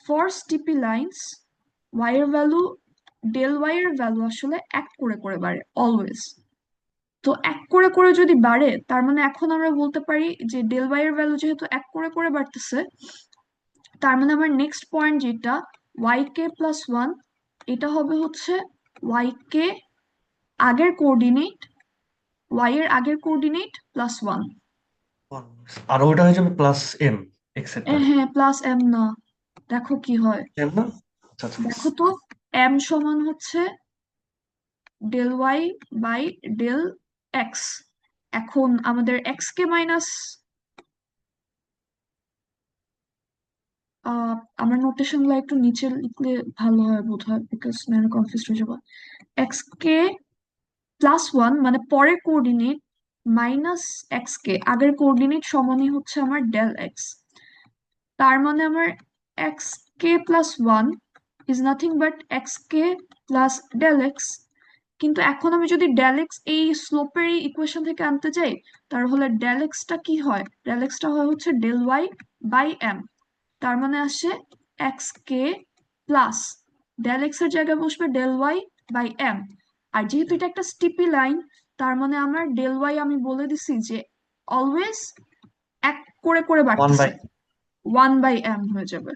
ফর স্টিপি লাইন্স ওয়াই এর ভ্যালু, ডেল ওয়াই এর ভ্যালু আসলে এক করে করে বাড়ে অলওয়েজ। তো এক করে করে যদি বাড়ে, তার মানে এখন আমরা বলতে পারি যে ডেল ওয়াই এর ভ্যালু যেহেতু এক করে করে বাড়তেছে, তার মানে আমার নেক্সট পয়েন্ট যেটা ওয়াই কে প্লাস ওয়ান, এটা হবে হচ্ছে ওয়াই কে আগের কোঅর্ডিনেট, ওয়াই এর আগের কোঅর্ডিনেট প্লাস ওয়ান। আর ওটা হয়ে যাবে প্লাস এম এক্সেট্রা। হ্যাঁ, প্লাস এম না, দেখো কি হয়। এম না? আচ্ছা আচ্ছা। দেখো তো, এম সমান হচ্ছে del y by del x. এখন আমাদের এক্স কে মাইনাস, আমার নোটেশন গুলো একটু নিচে লিখলে ভালো হয় বোধ হয়, বিকজ নাহলে কনফিউজ হয়ে যাবো। এক্স কে প্লাস ওয়ান মানে পরের কোঅর্ডিনেট মাইনাস এক্স কে আগের কোঅর্ডিনেট সমানই হচ্ছে আমার ডেল এক্স। তার মানে আমার এক্স কে plus one is nothing but x কে প্লাস ডেল এক্স। কিন্তু এখন আমি যদি ডেল এক্স এই স্লোপের ইকুয়েশন থেকে আনতে চাই, তাহলে ডেল এক্সটা কি হয়, ডেল এক্সটা হয় হচ্ছে ডেল ওয়াই বাই এম। তার মানে আসে এক্স কে প্লাস ডেল এক্স এর জায়গায় বসবে ডেল ওয়াই বাই এম। আর যেহেতু এটা একটা স্টিপি লাইন, তার মানে আমার ডেল ওয়াই আমি বলে দিছি যে অলওয়েজ এক করে করে ওয়ান বাড়তেছে, বাই 1/m হয়ে যাবে।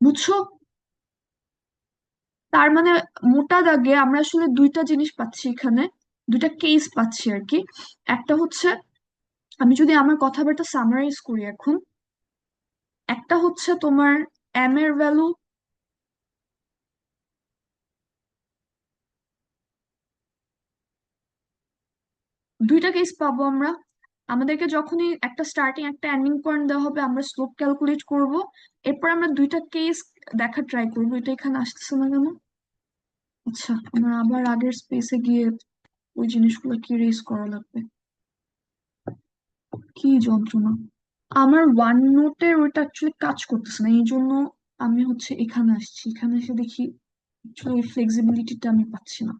বুঝছো? তার মানে মোটা দাগে আমরা আসলে দুইটা জিনিস পাচ্ছি এখানে, দুইটা কেস পাচ্ছি আর কি। একটা হচ্ছে, আমি যদি আমার কথাবার্তা সামারাইজ করি এখন, একটা হচ্ছে তোমার এম এর ভ্যালু, দুইটা কেস পাবো আমরা। আমাদেরকে যখনই একটা স্টার্টিং একটা এন্ডিং পয়েন্ট দেওয়া হবে, আমরা স্লোপ ক্যালকুলেট করব। এরপর আমরা দুইটা কেস দেখার ট্রাই করবো। এটা এখানে আসতেছে না কেন? আচ্ছা, আমরা আবার আগের স্পেসে গিয়ে ওই জিনিসগুলো কি রেজ করা লাগবে। কি যন্ত্রণা! আমার ওয়ান নোটের ওইটা অ্যাকচুয়ালি কাজ করতেছে না, এই জন্য আমি হচ্ছে এখানে আসছি। এখানে এসে দেখি আসলে ওই ফ্লেক্সিবিলিটিটা আমি পাচ্ছি না।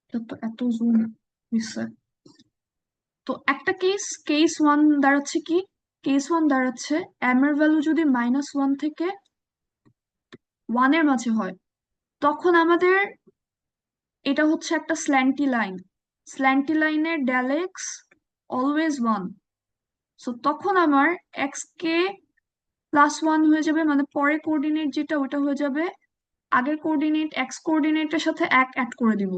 এটা তো এত জুম হয়েছে। তো একটা কেস ওয়ান দাঁড়াচ্ছে কি? কেস ওয়ান দাঁড়াচ্ছে এম এর ভ্যালু যদি -1 থেকে 1 এর মাঝে হয়, তখন আমাদের এটা হচ্ছে একটা স্ল্যান্টি লাইন। স্ল্যান্টি লাইনের ডেল এক্স অলওয়েজ 1। সো তখন আমার এক্স কে +1 হয়ে যাবে, মানে পরের কোঅর্ডিনেট যেটা ওটা হয়ে যাবে আগের কোঅর্ডিনেট এক্স কোঅর্ডিনেটের সাথে এক অ্যাড করে দিব।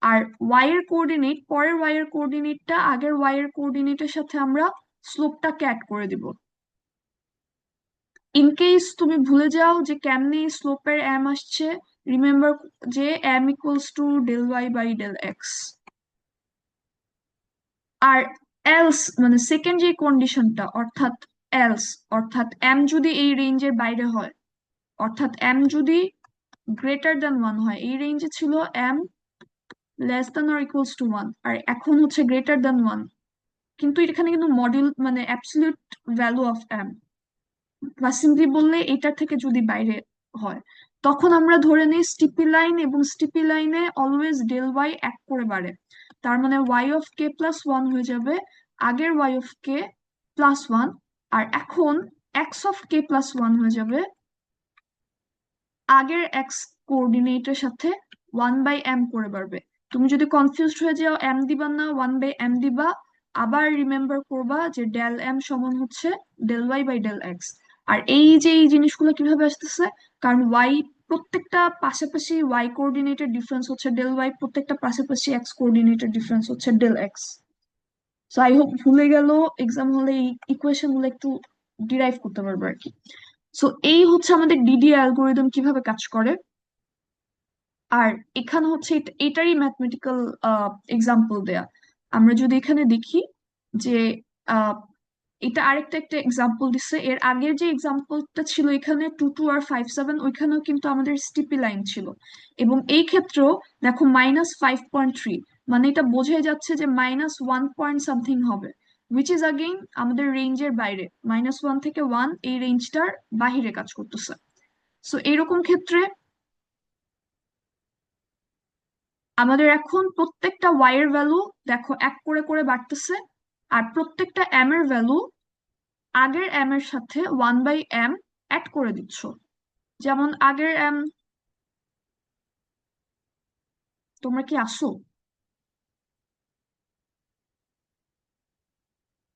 আর ওয়াই এর কোঅর্ডিনেট, পরের ওয়াই এর কোঅর্ডিনেটটা আগের ওয়াই এর কোঅর্ডিনেটের সাথে আমরা স্লোপটাকে অ্যাড করে দিব। ইন কেস তুমি ভুলে যাও যে কেমনে স্লোপের এম আসছে, রিমেম্বার যে এম ইকুয়ালস টু ∂y/∂x। আর এলস মানে সেকেন্ড যে কন্ডিশনটা, অর্থাৎ এম যদি এই রেঞ্জের বাইরে হয়, অর্থাৎ এম যদি >1 হয়, এই রেঞ্জে ছিল এম << 1 আর এখন হচ্ছে >1, কিন্তু এখানে কিন্তু মডিউল মানে অ্যাবসলিউট ভ্যালু অফ এম, বা সিম্পলি বললে এটার থেকে যদি বাইরে হয়, তখন আমরা ধরে নিই স্টিপি লাইন, এবং স্টিপি লাইনে অলওয়েজ ∂y এক করে বাড়ে। তার মানে y(k+1) হয়ে যাবে আগের y(k+1), আর এখন x(k+1) হয়ে যাবে আগের x কোঅর্ডিনেটের সাথে 1/m করে বাড়বে। তুমি যদি কনফিউজড হয়ে যাও, m দিবা না 1/m দিবা। আবার রিমেম্বার করবা যে ∂m সমান হচ্ছে ∂y/∂x। আর এই জিনিসগুলো কিভাবে আসতেছে, কারণ y প্রত্যেকটা পাশাপাশি y কোঅর্ডিনেটের ডিফারেন্স হচ্ছে ∂y, প্রত্যেকটা পাশাপাশি x কোঅর্ডিনেটের ডিফারেন্স হচ্ছে ∂x। সো আই হোপ ভুলে গেল এক্সাম হলে এই ইকুয়েশন গুলো একটু ডিরাইভ করতে পারবে আর কি। সো এই হচ্ছে আমাদের ডিডি অ্যালগোরিদম কিভাবে কাজ করে। আর এখানে হচ্ছে এটারই ম্যাথমেটিক্যাল এক্সাম্পল দেয়া। আমরা যদি এখানে দেখি যে আহ, এটা একটা এক্সাম্পল দিচ্ছে। এর আগের যে এক্সাম্পলটা ছিল এখানে 2 2 আর 5 7, ওইখানেও কিন্তু আমাদের স্টিপি লাইন ছিল। এবং এই ক্ষেত্রেও দেখো -5.3, মানে এটা বোঝাই যাচ্ছে যে -1 পয়েন্ট সামথিং হবে, উইচ ইজ আগেইন আমাদের রেঞ্জের বাইরে। -1 থেকে 1 এই রেঞ্জটার বাহিরে কাজ করতেছে। সো এরকম ক্ষেত্রে আমাদের এখন প্রত্যেকটা ওয়াই এর ভ্যালু দেখো এক করে করে বাড়তেছে, আর প্রত্যেকটা এম এর ভ্যালু আগের এম এর সাথে 1/m অ্যাড করে দিচ্ছ। যেমন আগের এম, তোমরা কি আসো?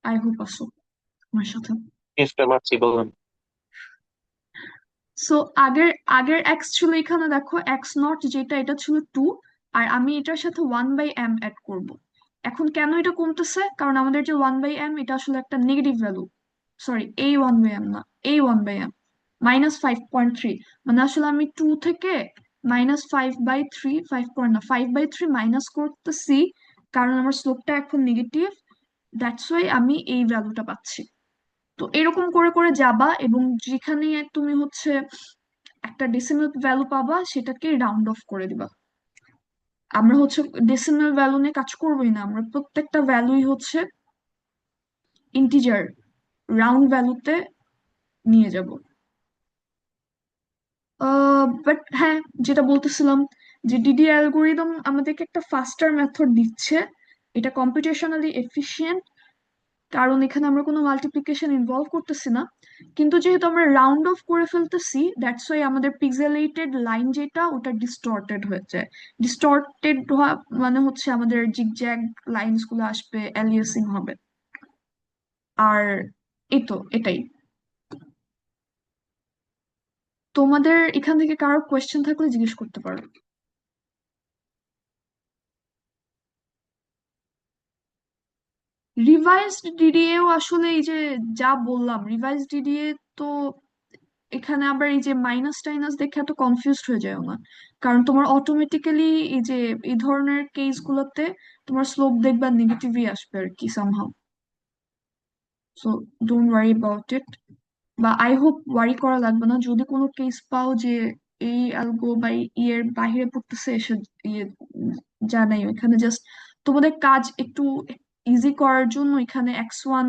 আই হোপ আসো আমার সাথে। বুঝতে পারছি, বললাম। সো আগের আগের এক্স ছিল এখানে দেখো x0, যেটা এটা ছিল 2, আর আমি এটার সাথে 1/m অ্যাড করব। এখন কেন এটা কমতেছে? কারণ আমাদের যে 1/m এটা আসলে একটা নেগেটিভ ভ্যালু। সরি, এই 1/m না, এই 1/m -5.3, মানে আসলে আমি 2 থেকে -5/3, 5.3 মাইনাস করতেছি, কারণ আমার স্লোপটা এখন নেগেটিভ। দ্যাটস ওয়াই আমি এই ভ্যালুটা পাচ্ছি। তো এরকম করে করে যাবা, এবং যেখানে তুমি হচ্ছে একটা ডেসিমাল ভ্যালু পাবা সেটাকে রাউন্ড অফ করে দিবা। আমরা হচ্ছে ডেসিমাল ভ্যালু নিয়ে কাজ করবোই না, আমরা প্রত্যেকটা ভ্যালুই হচ্ছে ইন্টিজার, রাউন্ড ভ্যালুতে নিয়ে যাব। বাট হ্যাঁ, যেটা বলতেছিলাম যে ডিডি অ্যালগোরিদম আমাদেরকে একটা ফাস্টার মেথড দিচ্ছে। এটা কম্পিউটেশনালি এফিশিয়েন্ট, কারণ এখানে আমরা কোনো মাল্টিপ্লিকেশন ইনভলভ করতেছি না। কিন্তু যেহেতু আমরা রাউন্ড অফ করে ফেলতেছি, দ্যাটস ওয়াই আমাদের পিক্সেলেটেড লাইন যেটা ওটা ডিস্টর্টেড হয়ে যায়। ডিস্টর্টেড হওয়া মানে হচ্ছে আমাদের জিগজ্যাগ লাইনস গুলো আসবে, অ্যালিয়াসিং হবে। আর এই তো এটাই। তোমাদের এখান থেকে কারো কোয়েশ্চেন থাকলে জিজ্ঞেস করতে পারো। রিভাইজড ডিডিএও আসলে এই যে যা বললাম, রিভাইজড ডিডিএ তো এখানে আবার এই যে মাইনাস টাইনাস দেখে এত কনফিউজড হয়ে যায় না, কারণ তোমার অটোমেটিক্যালি এই যে এই ধরনের কেস গুলোতে তোমার স্লোপ দেখবা নেগেটিভই আসবে আর কি somehow. So don't worry about it, বা আই হোপ ওয়ারি করা লাগবে না। যদি কোনো কেস পাও যে এই অ্যালগো বা এই ইয়ের বাইরে পড়তেছে, এসে ইয়ে জানাই, এখানে জাস্ট তোমাদের কাজ একটু ইজি করার জন্য এখানে x1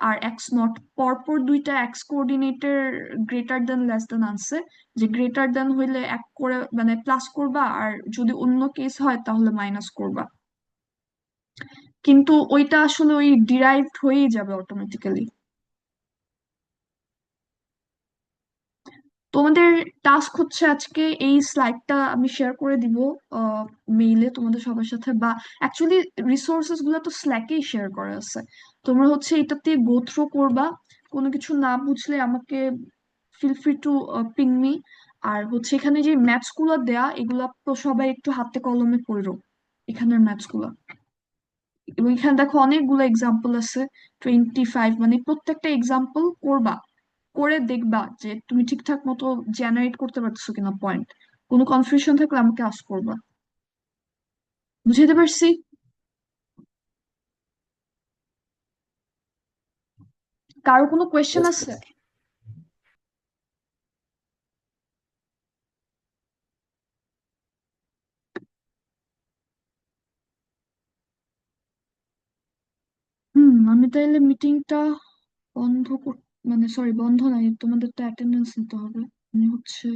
আর x0 পরপর দুইটা এক্স কোঅর্ডিনেটের গ্রেটার দেন লেস দেন আনছে, যে গ্রেটার দেন হইলে এক করে মানে প্লাস করবা, আর যদি অন্য কেস হয় তাহলে মাইনাস করবা। কিন্তু ওইটা আসলে ওই ডিরাইভড হয়েই যাবে অটোমেটিক্যালি। তোমাদের টাস্ক হচ্ছে আজকে এই স্লাইডটা আমি শেয়ার করে দিব মেইলে তোমাদের সবার সাথে, বা অ্যাকচুয়ালি রিসোর্সেস গুলো তো স্ল্যাকেই শেয়ার করা আছে। তোমরা হচ্ছে এটাতে গো থ্রু করবা, কোনো কিছু না বুঝলে আমাকে feel free to ping me. আর হচ্ছে এখানে যে ম্যাথস গুলো দেয়া, এগুলা তো সবাই একটু হাতে কলমে করো এখানের ম্যাথস গুলা। এবং এখানে দেখো অনেকগুলো এক্সাম্পল আছে, 25, মানে প্রত্যেকটা এক্সাম্পল করবা, করে দেখবা যে তুমি ঠিকঠাক মতো জেনারেট করতে পারতেছো কিনা পয়েন্ট। কোনো কনফিউশন থাকলে আমাকে আস্ক করবা। বুঝাতে পারছি? কারো কোনো কোয়েশ্চেন Yes, আছে? miss. আমি তাইলে মিটিংটা বন্ধ মানে সরি বন্ধ নাই, তোমাদের তো অ্যাটেন্ডেন্স নিতে হবে। আমি হচ্ছে